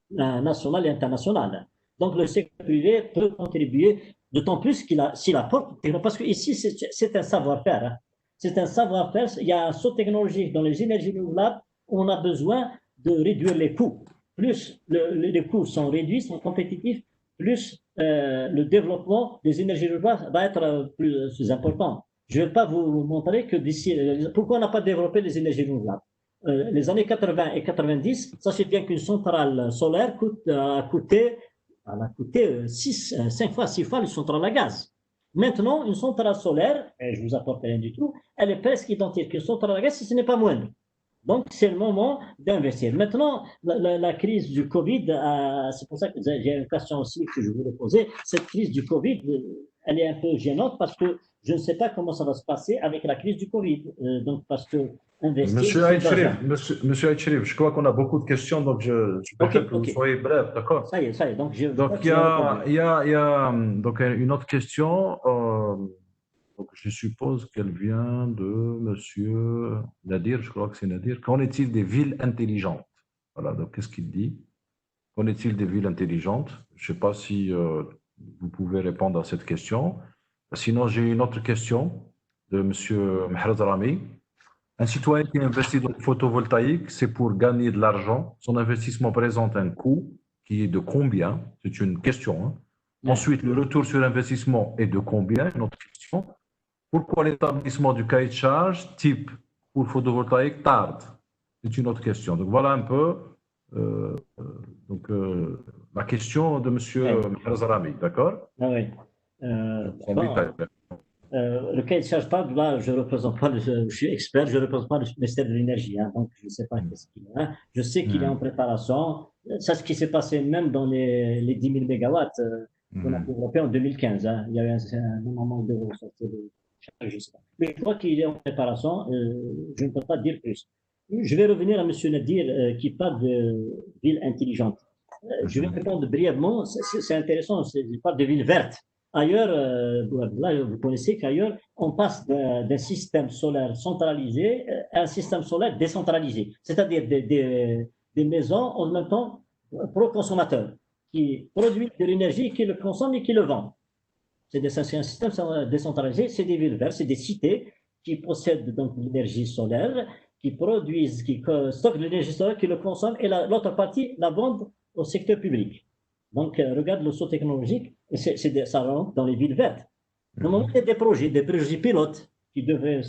national et international. Donc, le secteur privé peut contribuer, d'autant plus s'il apporte, parce que ici, c'est un savoir-faire. Hein. C'est un savoir-faire. Il y a un saut technologique dans les énergies renouvelables où on a besoin de réduire les coûts. Plus les coûts sont réduits, sont compétitifs, plus le développement des énergies renouvelables va être plus important. Je ne vais pas vous montrer que d'ici, pourquoi on n'a pas développé les énergies renouvelables. Les années 80 et 90, sachez bien qu'une centrale solaire a coûté 5 fois, 6 fois une centrale à gaz. Maintenant, une centrale solaire, et je vous apporte rien du tout, elle est presque identique qu'une centrale à gaz si ce n'est pas moindre. Donc, c'est le moment d'investir. Maintenant, la crise du Covid, c'est pour ça que j'ai une question aussi que je voulais poser. Cette crise du Covid, elle est un peu gênante parce que je ne sais pas comment ça va se passer avec la crise du Covid. Donc, parce que investir. Monsieur Aït Cherif, je crois qu'on a beaucoup de questions, donc je préfère que vous soyez bref, d'accord? Ça y est. Donc, il y a donc une autre question. Donc, je suppose qu'elle vient de Monsieur Nadir, je crois que c'est Nadir. Qu'en est-il des villes intelligentes? Voilà, donc qu'est-ce qu'il dit? Qu'en est-il des villes intelligentes? Je ne sais pas si vous pouvez répondre à cette question. Sinon, j'ai une autre question de Monsieur Mahrez Rami. Un citoyen qui investit dans le photovoltaïque, c'est pour gagner de l'argent. Son investissement présente un coût qui est de combien? C'est une question. Hein. Ensuite, le retour sur investissement est de combien? Une autre question. Pourquoi l'établissement du cahier de charge type pour photovoltaïque tarde? C'est une autre question. Donc voilà un peu la question de M. Mahrez, d'accord? Ah oui. Le cahier de charge tarde, là, je représente pas, je suis expert, je ne représente pas le ministère de l'Énergie, hein, donc je ne sais pas qu'est-ce qu'il y a. Je sais qu'il est en préparation. C'est ce qui s'est passé même dans les 10 000 mégawatts qu'on a développé en 2015. Hein. Il y a eu un moment de sortie de charge, je sais pas. Mais je crois qu'il est en préparation. Je ne peux pas dire plus. Je vais revenir à M. Nadir qui parle de villes intelligentes. Je vais répondre brièvement. C'est intéressant. Il parle de villes vertes. Ailleurs, là, vous connaissez qu'ailleurs, on passe d'un système solaire centralisé à un système solaire décentralisé, c'est-à-dire des maisons en même temps pro-consommateurs qui produisent de l'énergie, qui le consomment et qui le vendent. C'est un système décentralisé, c'est des villes vertes, c'est des cités qui possèdent donc l'énergie solaire, qui produisent, qui stockent de l'énergie solaire, qui le consomment et l'autre partie la vendent au secteur public. Donc, regarde le saut technologique, ça rentre dans les villes vertes. Normalement, il y a des projets pilotes qui devaient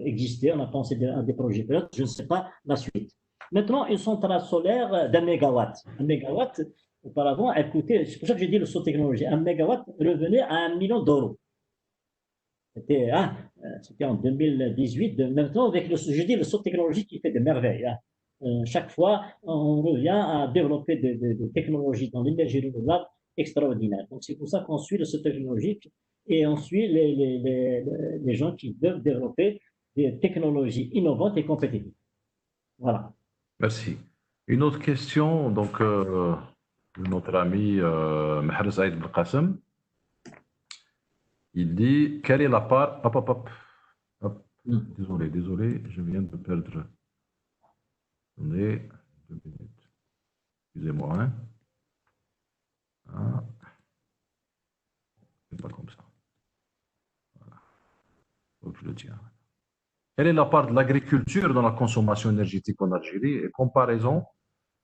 exister. On a pensé à des projets pilotes, je ne sais pas la suite. Maintenant, une centrale solaire d'un mégawatt. Un mégawatt, auparavant, elle coûtait, c'est pour ça que j'ai dit le saut technologique, un mégawatt revenait à 1 million d'euros. C'était en 2018. Maintenant, avec je dis le saut technologique qui fait des merveilles. Hein. Chaque fois, on revient à développer des technologies dans l'énergie renouvelable extraordinaires. Donc, c'est pour ça qu'on suit le saut technologique et on suit les gens qui doivent développer des technologies innovantes et compétitives. Voilà. Merci. Une autre question, donc, de notre ami Mahrez Saïd Belkacem. Il dit, quelle est la part... Hop. Désolé, je viens de perdre... Attendez, 2 minutes. Excusez-moi. Hein. Ah. C'est pas comme ça. Voilà. Faut que je le tiens. Quelle est la part de l'agriculture dans la consommation énergétique en Algérie et comparaison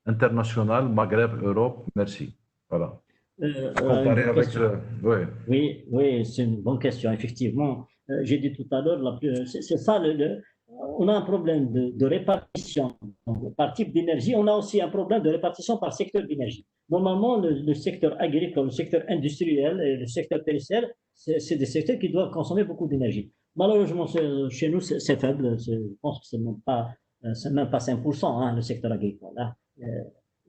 internationale, Maghreb, Europe? Merci. Voilà. Comparer avec oui, c'est une bonne question. Effectivement, j'ai dit tout à l'heure, c'est ça, on a un problème de répartition par type d'énergie. On a aussi un problème de répartition par secteur d'énergie. Normalement, le secteur agricole, le secteur industriel et le secteur tertiaire, c'est des secteurs qui doivent consommer beaucoup d'énergie. Malheureusement, chez nous, c'est faible. Je pense que c'est même pas 5%, hein, le secteur agricole. Hein.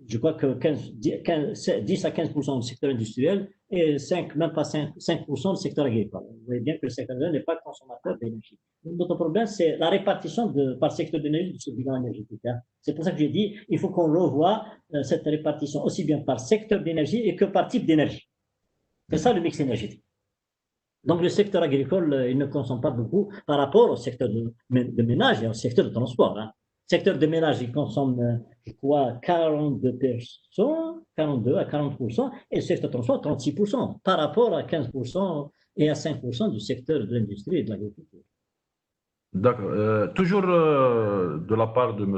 Je crois que 10 à 15% du secteur industriel et même pas 5% du secteur agricole. Vous voyez bien que le secteur agricole n'est pas consommateur d'énergie. Notre problème, c'est la répartition par secteur d'énergie de ce bilan énergétique. Hein. C'est pour ça que j'ai dit il faut qu'on revoie cette répartition aussi bien par secteur d'énergie et que par type d'énergie. C'est ça le mix énergétique. Donc le secteur agricole, il ne consomme pas beaucoup par rapport au secteur de ménage et au secteur de transport. Hein. Le secteur de ménage, il consomme, je crois, 42 à 40%, et le secteur de transport, 36%, par rapport à 15% et à 5% du secteur de l'industrie et de l'agriculture. D'accord. Toujours de la part de M.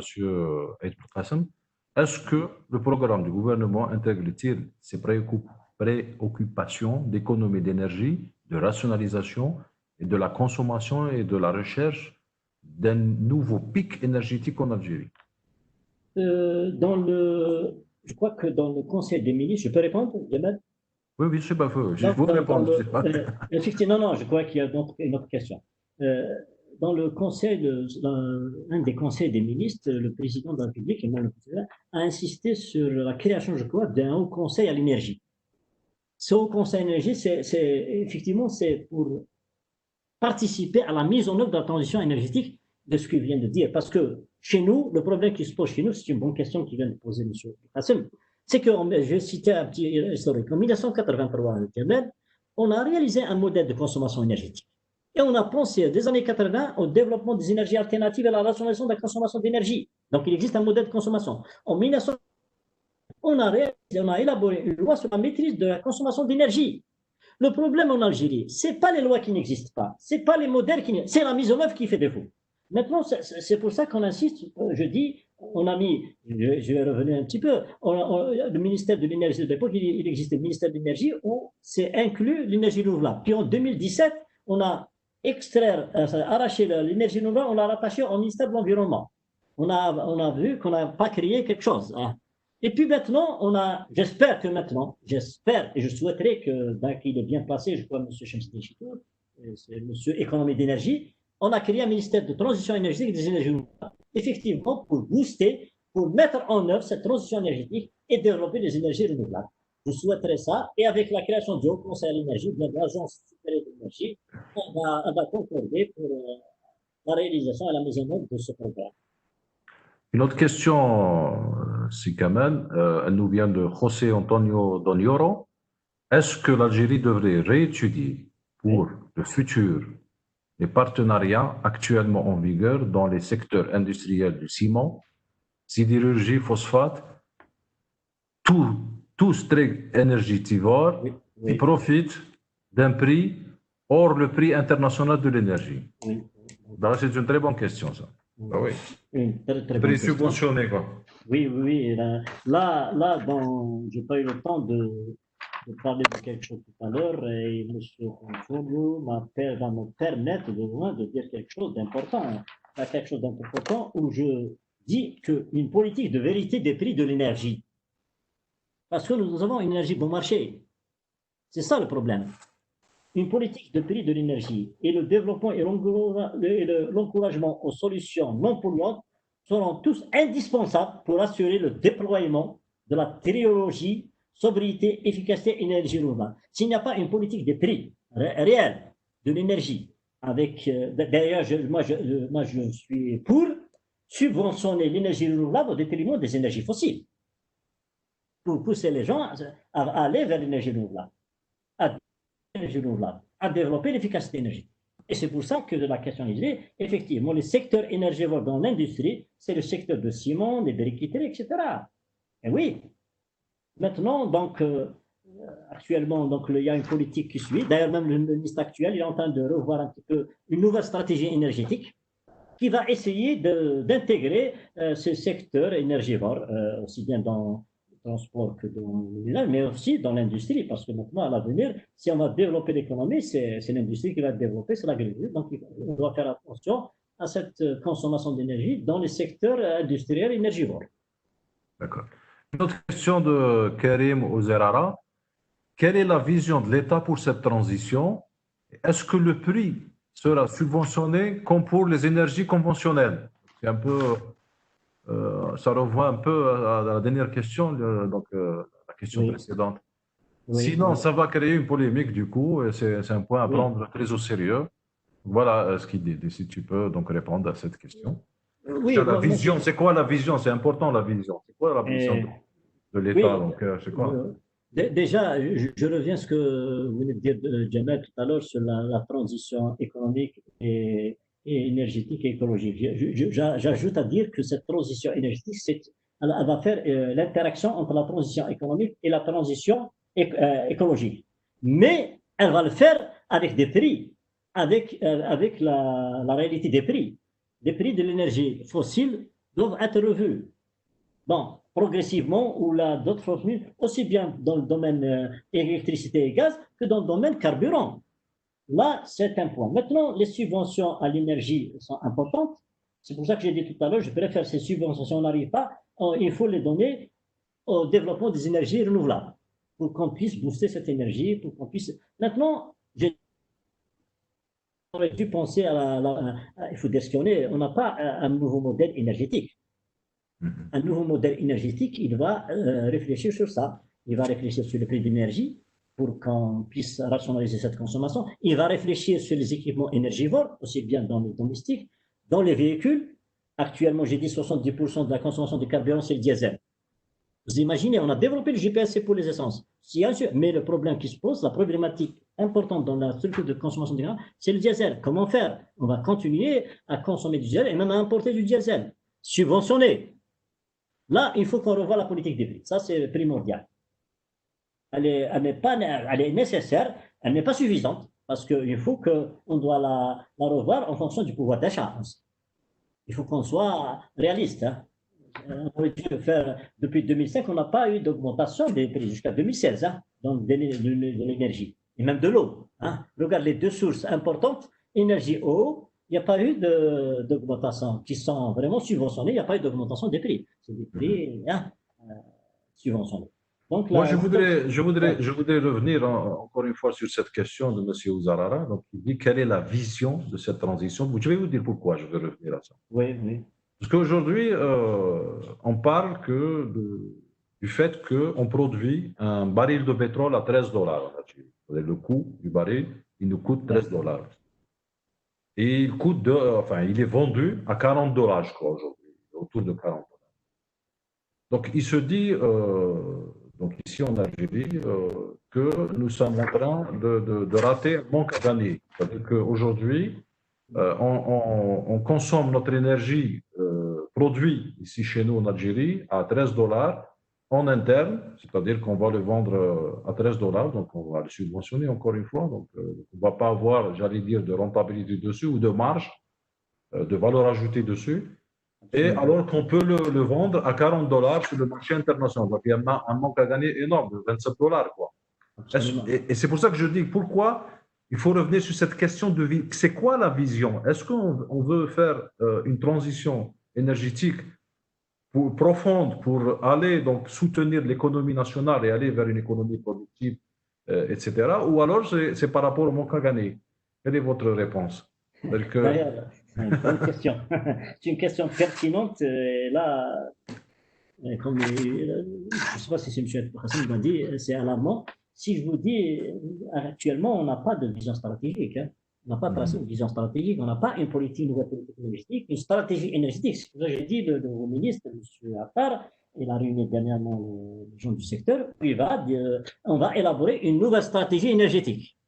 Aïd Belkacem, est-ce que le programme du gouvernement intègre-t-il ses préoccupations d'économie d'énergie, de rationalisation et de la consommation et de la recherche d'un nouveau pic énergétique en Algérie? Je crois que dans le Conseil des ministres, je peux répondre, Yamal? Oui, je ne sais pas, je vous répondre. Effectivement, non, je crois qu'il y a une autre question. Dans le conseil, un des conseils des ministres, le président de la République, a insisté sur la création, je crois, d'un haut conseil à l'énergie. Ce haut conseil à l'énergie, effectivement, c'est pour participer à la mise en œuvre de la transition énergétique de ce qu'il vient de dire. Parce que chez nous, le problème qui se pose chez nous, c'est une bonne question qui vient de poser M. Belkacem, c'est que, je vais citer un petit historique, en 1983, on a réalisé un modèle de consommation énergétique. Et on a pensé, des années 80, au développement des énergies alternatives et à la rationalisation de la consommation d'énergie. Donc, il existe un modèle de consommation. En 1900, on a élaboré une loi sur la maîtrise de la consommation d'énergie. Le problème en Algérie, ce n'est pas les lois qui n'existent pas, ce n'est pas les modèles qui n'existent pas, c'est la mise en œuvre qui fait défaut. Maintenant, c'est pour ça qu'on insiste, je dis, on a mis, je vais revenir un petit peu, le ministère de l'énergie de l'époque, il existait le ministère de l'énergie où c'est inclus l'énergie renouvelable. Puis en 2017, on a arraché l'énergie renouvelable, on l'a rattaché au ministère de l'Environnement. On a vu qu'on n'a pas créé quelque chose. Hein. Et puis maintenant, j'espère et je souhaiterais qu'il est bien placé, je crois, M. Chemseddine Chitour, c'est M. Économie d'énergie, on a créé un ministère de transition énergétique et des énergies renouvelables, effectivement, pour booster, pour mettre en œuvre cette transition énergétique et développer les énergies renouvelables. Je souhaiterais ça, et avec la création du Haut Conseil à l'énergie, de l'Agence supérieure de l'énergie, on va concorder pour la réalisation et la mise en œuvre de ce programme. Une autre question, Sikamen, elle nous vient de José Antonio Donioro. Est-ce que l'Algérie devrait réétudier pour le futur les partenariats actuellement en vigueur dans les secteurs industriels du ciment, sidérurgie, phosphate, tous très énergivores qui profitent d'un prix hors le prix international de l'énergie? C'est une très bonne question, ça. Ah oui. Une très prix subventionné, quoi. Oui. Là je n'ai pas eu le temps de parler de quelque chose tout à l'heure et M. Consolio va me permettre de dire quelque chose d'important. Quelque chose d'important où je dis qu'une politique de vérité des prix de l'énergie. Parce que nous avons une énergie bon marché. C'est ça le problème. Une politique de prix de l'énergie et le développement et l'encouragement aux solutions non polluantes seront tous indispensables pour assurer le déploiement de la trilogie sobriété, efficacité, énergie renouvelable. S'il n'y a pas une politique de prix réelle de l'énergie, d'ailleurs, moi je suis pour subventionner l'énergie renouvelable au détriment des énergies fossiles, pour pousser les gens à aller vers l'énergie renouvelable, à développer l'efficacité énergétique. Et c'est pour ça que la question est, effectivement, les secteurs énergivores dans l'industrie, c'est le secteur de ciment, des briqueteries, etc. Et oui. Maintenant, donc, actuellement, donc, il y a une politique qui suit. D'ailleurs, même le ministre actuel il est en train de revoir un petit peu une nouvelle stratégie énergétique qui va essayer d'intégrer ce secteur énergivore, aussi bien dans le transport que dans le village, mais aussi dans l'industrie, parce que maintenant, à l'avenir, si on va développer l'économie, c'est l'industrie qui va développer, c'est l'agriculture. Donc, on doit faire attention à cette consommation d'énergie dans les secteurs industriels énergivores. D'accord. Une autre question de Karim Ozerara. Quelle est la vision de l'État pour cette transition? Est-ce que le prix sera subventionné comme pour les énergies conventionnelles? C'est un peu, ça renvoie un peu à la dernière question, donc la question précédente. Sinon, ça va créer une polémique du coup, et c'est un point à prendre très au sérieux. Voilà ce qu'il dit. Si tu peux donc répondre à cette question. La vision, c'est quoi la vision? C'est important la vision. C'est quoi la vision de l'État? Donc, c'est quoi? Déjà, je reviens à ce que vous venez de dire, Djamel, tout à l'heure sur la transition économique et énergétique et écologique. J'ajoute à dire que cette transition énergétique, elle va faire l'interaction entre la transition économique et la transition écologique. Mais elle va le faire avec des prix, avec la réalité des prix. Les prix de l'énergie fossile doivent être revus. Bon, progressivement, ou là d'autres formules, aussi bien dans le domaine électricité et gaz que dans le domaine carburant. Là, c'est un point. Maintenant, les subventions à l'énergie sont importantes. C'est pour ça que j'ai dit tout à l'heure, je préfère ces subventions. Si on n'arrive pas, il faut les donner au développement des énergies renouvelables pour qu'on puisse booster cette énergie, pour qu'on puisse... Maintenant, j'aurais dû penser il faut dire ce qu'on est, on n'a pas un nouveau modèle énergétique. Un nouveau modèle énergétique, il va réfléchir sur ça. Il va réfléchir sur le prix de l'énergie pour qu'on puisse rationaliser cette consommation. Il va réfléchir sur les équipements énergivores, aussi bien dans les domestiques, dans les véhicules. Actuellement, j'ai dit 70% de la consommation de carburant, c'est le diesel. Vous imaginez, on a développé le GPS pour les essences. Mais le problème qui se pose, la problématique importante dans la structure de consommation du gaz, c'est le diesel. Comment faire? On va continuer à consommer du diesel et même à importer du diesel, subventionné. Là, il faut qu'on revoie la politique des prix. Ça, c'est primordial. Elle est nécessaire, elle n'est pas suffisante, parce qu'il faut qu'on doit la revoir en fonction du pouvoir d'achat. Il faut qu'on soit réaliste. Hein. On aurait dû faire, depuis 2005, on n'a pas eu d'augmentation des prix jusqu'à 2016, hein, donc de l'énergie, et même de l'eau. Hein. Regarde les deux sources importantes, énergie et eau, il n'y a pas eu d'augmentation qui sont vraiment subventionnées, il n'y a pas eu d'augmentation des prix. C'est des prix subventionnés. Donc, Moi, je voudrais revenir encore une fois sur cette question de M. Ouzarara. Donc, il dit quelle est la vision de cette transition. Je vais vous dire pourquoi je veux revenir à ça. Oui, oui. Parce qu'aujourd'hui, on parle du fait qu'on produit un baril de pétrole à 13 dollars en Algérie. Le coût du baril, il nous coûte 13 dollars. Et il est vendu à 40 dollars, je crois, aujourd'hui, autour de 40 dollars. Donc, il se dit, donc ici en Algérie, que nous sommes en train de rater un manque à gagner. C'est-à-dire qu'aujourd'hui, on consomme notre énergie produite ici chez nous en Algérie à 13 dollars en interne, c'est-à-dire qu'on va le vendre à 13 dollars, donc on va le subventionner encore une fois. Donc, on ne va pas avoir, j'allais dire, de rentabilité dessus ou de marge, de valeur ajoutée dessus. Et alors qu'on peut le vendre à 40 dollars sur le marché international. Donc, il y a un manque à gagner énorme, de 27 dollars. Et c'est pour ça que je dis pourquoi il faut revenir sur cette question de vie. C'est quoi la vision? Est-ce qu'on veut faire une transition énergétique profonde pour aller donc soutenir l'économie nationale et aller vers une économie productive, etc. Ou alors c'est par rapport au manque à gagner? Quelle est votre réponse? Bonne question. C'est une question pertinente. Et là, comme je ne sais pas si c'est M. Hassan qui m'a dit, c'est alarmant. Si je vous dis, actuellement, on n'a pas de vision stratégique. Hein. On n'a pas tracé une vision stratégique. On n'a pas une nouvelle politique énergétique, une stratégie énergétique. C'est pour ça que j'ai dit, le ministre, M. Attar, il a réuni dernièrement les gens du secteur. On va élaborer une nouvelle stratégie énergétique.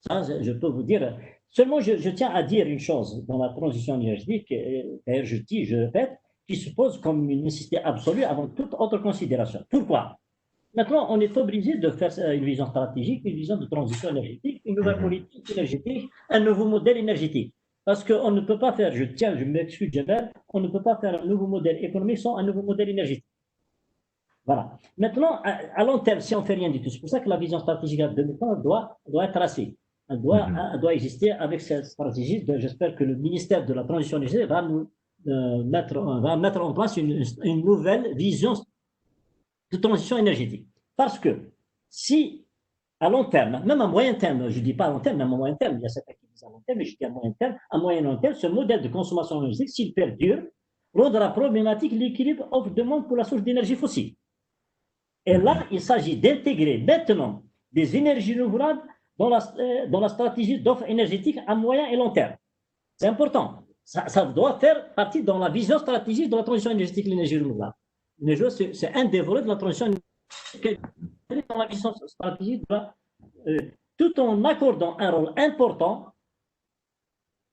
Ça, je peux vous dire. Seulement, je tiens à dire une chose dans la transition énergétique, d'ailleurs je répète, qui se pose comme une nécessité absolue avant toute autre considération. Pourquoi? Maintenant, on est obligé de faire une vision stratégique, une vision de transition énergétique, une nouvelle politique énergétique, un nouveau modèle énergétique. Parce qu'on ne peut pas faire, je m'excuse, Jamel, on ne peut pas faire un nouveau modèle économique sans un nouveau modèle énergétique. Voilà. Maintenant, à long terme, si on ne fait rien du tout, c'est pour ça que la vision stratégique à 2030 doit être tracée. Elle doit exister avec cette stratégie. J'espère que le ministère de la Transition énergétique va mettre en place une nouvelle vision de transition énergétique. Parce que si, à long terme, même à moyen terme, je ne dis pas à long terme, même à moyen terme, il y a certains qui disent à long terme, mais je dis à moyen terme, à moyen long terme, ce modèle de consommation énergétique, s'il perdure, rendra problématique l'équilibre offre-demande pour la source d'énergie fossile. Et là, il s'agit d'intégrer maintenant des énergies renouvelables dans la stratégie d'offre énergétique à moyen et long terme. C'est important. Ça doit faire partie dans la vision stratégique de la transition énergétique de l'énergie renouvelable. C'est un des volets de la transition énergétique dans la vision stratégique, tout en accordant un rôle important.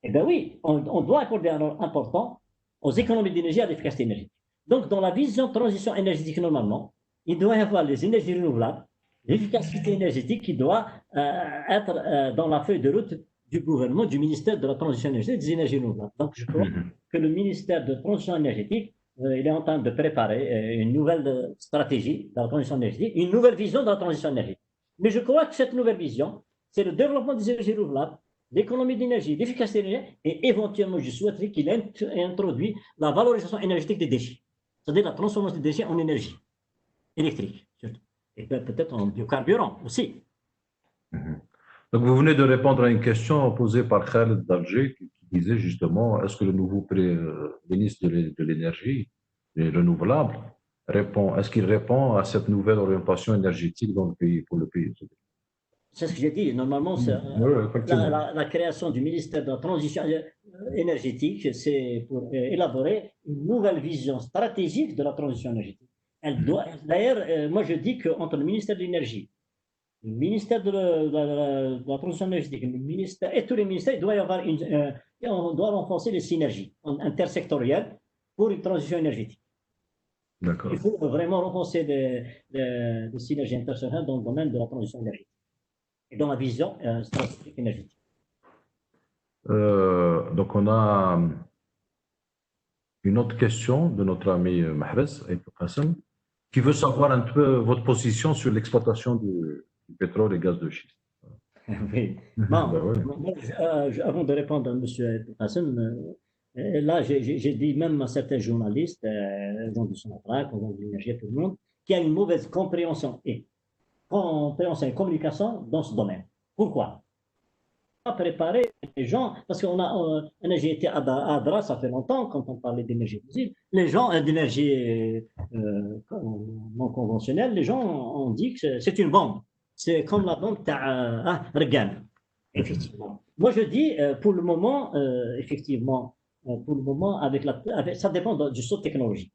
Eh bien oui, on doit accorder un rôle important aux économies d'énergie et à l'efficacité énergétique. Donc, dans la vision de transition énergétique, normalement, il doit y avoir les énergies renouvelables, l'efficacité énergétique qui doit être dans la feuille de route du gouvernement, du ministère de la Transition énergétique des énergies renouvelables. Donc, je crois que le ministère de la Transition énergétique, il est en train de préparer une nouvelle stratégie de la transition énergétique, une nouvelle vision de la transition énergétique. Mais je crois que cette nouvelle vision, c'est le développement des énergies renouvelables, l'économie d'énergie, l'efficacité énergétique, et éventuellement, je souhaiterais qu'il introduise la valorisation énergétique des déchets, c'est-à-dire la transformation des déchets en énergie électrique, surtout. Et peut-être en biocarburant aussi. Donc, vous venez de répondre à une question posée par Khaled d'Alger qui disait justement, est-ce que le nouveau ministre de l'énergie, des renouvelables, est-ce qu'il répond à cette nouvelle orientation énergétique dans le pays, pour le pays? C'est ce que j'ai dit. Normalement, la création du ministère de la Transition énergétique, c'est pour élaborer une nouvelle vision stratégique de la transition énergétique. D'ailleurs, moi je dis qu'entre le ministère de l'Énergie, le ministère de la transition énergétique, le ministère, et tous les ministères, il doit y avoir on doit renforcer les synergies intersectorielles pour une transition énergétique. D'accord. Il faut vraiment renforcer les synergies intersectorielles dans le domaine de la transition énergétique et dans la vision stratégique énergétique. Donc, on a une autre question de notre ami Mahrez Qassem, qui veut savoir un peu votre position sur l'exploitation du pétrole et gaz de schiste. Oui. Ben Bon, ouais. moi, avant de répondre à M. Hassan, là, j'ai dit même à certains journalistes, gens du Sonatrach, gens de l'énergie, tout le monde, qu'il y a une mauvaise compréhension et communication dans ce domaine. Pourquoi? Pas préparer les gens, parce qu'on a, j'ai été à Adra, ça fait longtemps, quand on parlait d'énergie fossile, les gens, d'énergie non conventionnelle, les gens ont dit que c'est une bombe. C'est comme la bombe Reagan, effectivement. Moi, je dis, pour le moment, effectivement, pour le moment, ça dépend du saut technologique.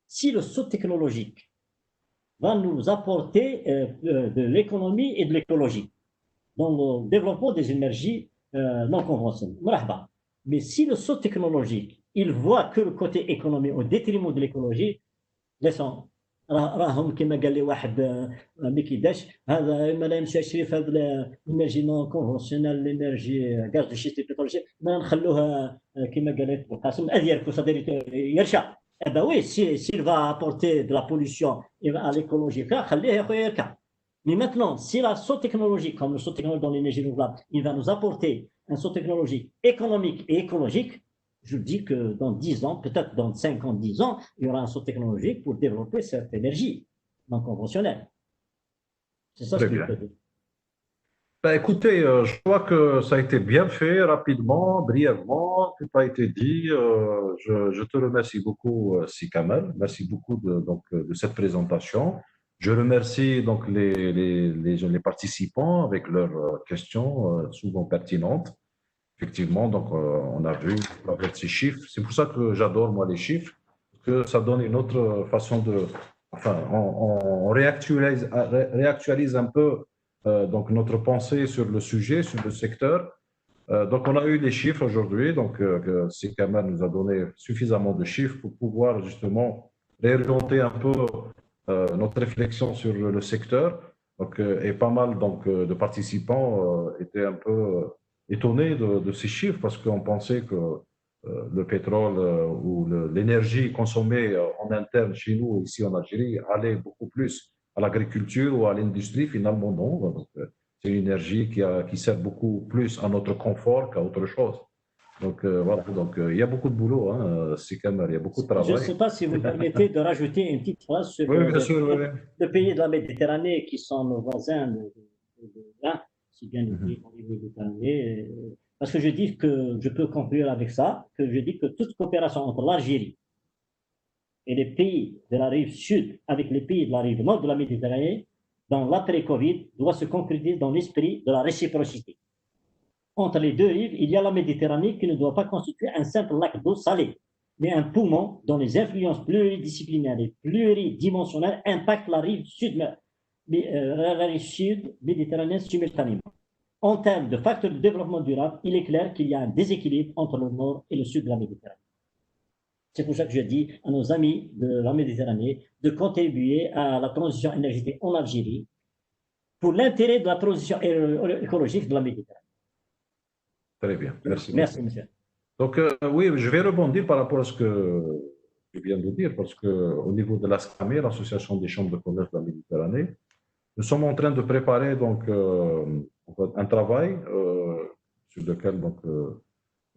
Si le saut technologique va nous apporter de l'économie et de l'écologie, dans le développement des énergies non conventionnelles. Mais si le saut technologique, il voit que le côté économique au détriment de l'écologie, laissons. راهم كما قال لي واحد ما كيداش هذا ما لا يمشي يشري في هذه الانرجي نون كونفونسيونيل الانرجي غاز دو شيست بترول ما نخلوها كما قال لك القاسم ادير صدير يرشى هذا وي s'il va apporter de la pollution à l'écologie خليه يا خويا يركع. Mais maintenant, si la saut technologique, comme le saut technologique dans l'énergie renouvelable, il va nous apporter un saut technologique économique et écologique, je dis que dans 10 ans, peut-être dans 5 ans, 10 ans, il y aura un saut technologique pour développer cette énergie non conventionnelle. C'est ça ce que je peux dire. Ben, écoutez, je crois que ça a été bien fait, rapidement, brièvement, tout a été dit. Je te remercie beaucoup, Si Kamal. Merci beaucoup de cette présentation. Je remercie donc les participants avec leurs questions souvent pertinentes. Effectivement, donc on a vu avec ces chiffres. C'est pour ça que j'adore moi les chiffres, parce que ça donne une autre façon de. Enfin, on réactualise un peu donc notre pensée sur le sujet, sur le secteur. Donc on a eu les chiffres aujourd'hui. Donc Si Kamal nous a donné suffisamment de chiffres pour pouvoir justement réorienter un peu notre réflexion sur le secteur. Donc, et pas mal donc de participants étaient un peu étonnés de ces chiffres parce qu'on pensait que le pétrole ou l'énergie consommée en interne chez nous, ici en Algérie, allait beaucoup plus à l'agriculture ou à l'industrie. Finalement, non. Donc, c'est une énergie qui sert beaucoup plus à notre confort qu'à autre chose. Donc, voilà. Donc, il y a beaucoup de boulot, hein, il y a beaucoup de travail. Je ne sais pas si vous me permettez de rajouter une petite phrase sur les pays de la Méditerranée qui sont nos voisins si bien dit au niveau méditerranéen. Parce que je dis que je peux conclure avec ça, que je dis que toute coopération entre l'Algérie et les pays de la rive sud avec les pays de la rive nord de la Méditerranée, dans l'après-Covid, doit se concrétiser dans l'esprit de la réciprocité. Entre les deux rives, il y a la Méditerranée qui ne doit pas constituer un simple lac d'eau salée, mais un poumon dont les influences pluridisciplinaires et pluridimensionnelles impactent la rive sud méditerranéenne simultanément. En termes de facteurs de développement durable, il est clair qu'il y a un déséquilibre entre le nord et le sud de la Méditerranée. C'est pour ça que je dis à nos amis de la Méditerranée de contribuer à la transition énergétique en Algérie pour l'intérêt de la transition écologique de la Méditerranée. Très bien, merci. Merci, monsieur. Donc, oui, je vais rebondir par rapport à ce que je viens de dire, parce qu'au niveau de l'ASCAME, l'Association des chambres de commerce de la Méditerranée, nous sommes en train de préparer donc, un travail sur lequel donc,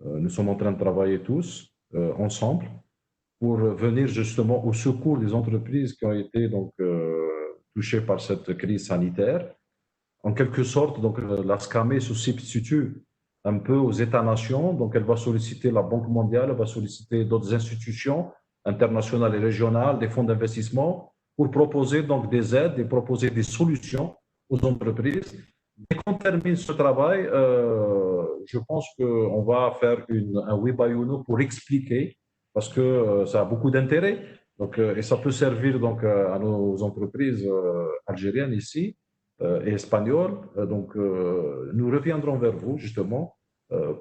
nous sommes en train de travailler tous ensemble pour venir justement au secours des entreprises qui ont été donc, touchées par cette crise sanitaire. En quelque sorte, donc, l'ASCAME se substitue un peu aux États-nations, donc elle va solliciter la Banque mondiale, elle va solliciter d'autres institutions internationales et régionales, des fonds d'investissement, pour proposer donc des aides et proposer des solutions aux entreprises. Dès qu'on termine ce travail, je pense qu'on va faire un Webayuno pour expliquer, parce que ça a beaucoup d'intérêt, donc, et ça peut servir donc, à nos entreprises algériennes ici, et espagnol. Nous reviendrons vers vous justement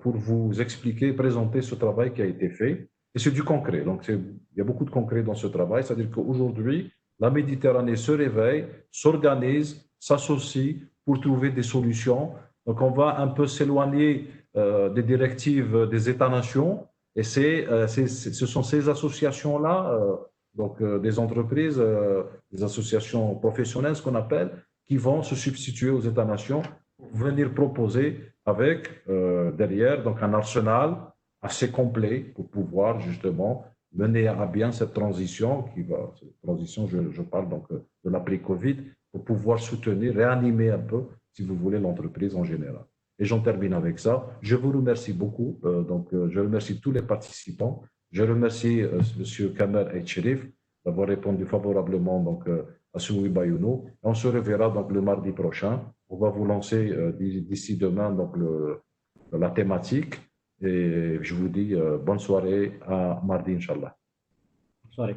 pour vous expliquer, présenter ce travail qui a été fait. Et c'est du concret. Il y a beaucoup de concret dans ce travail. C'est-à-dire qu'aujourd'hui, la Méditerranée se réveille, s'organise, s'associe pour trouver des solutions. Donc, on va un peu s'éloigner des directives des États-nations. Et ce sont ces associations-là, des entreprises, des associations professionnelles, ce qu'on appelle, qui vont se substituer aux États-nations pour venir proposer avec derrière donc un arsenal assez complet pour pouvoir justement mener à bien cette transition cette transition, je parle donc de l'après-Covid, pour pouvoir soutenir, réanimer un peu, si vous voulez, l'entreprise en général. Et j'en termine avec ça. Je vous remercie beaucoup. Je remercie tous les participants. Je remercie M. Kamer et Cherif d'avoir répondu favorablement à Soui Bayounou. On se reverra donc le mardi prochain. On va vous lancer d'ici demain la thématique. Et je vous dis bonne soirée à mardi, Inch'Allah. Bonne soirée.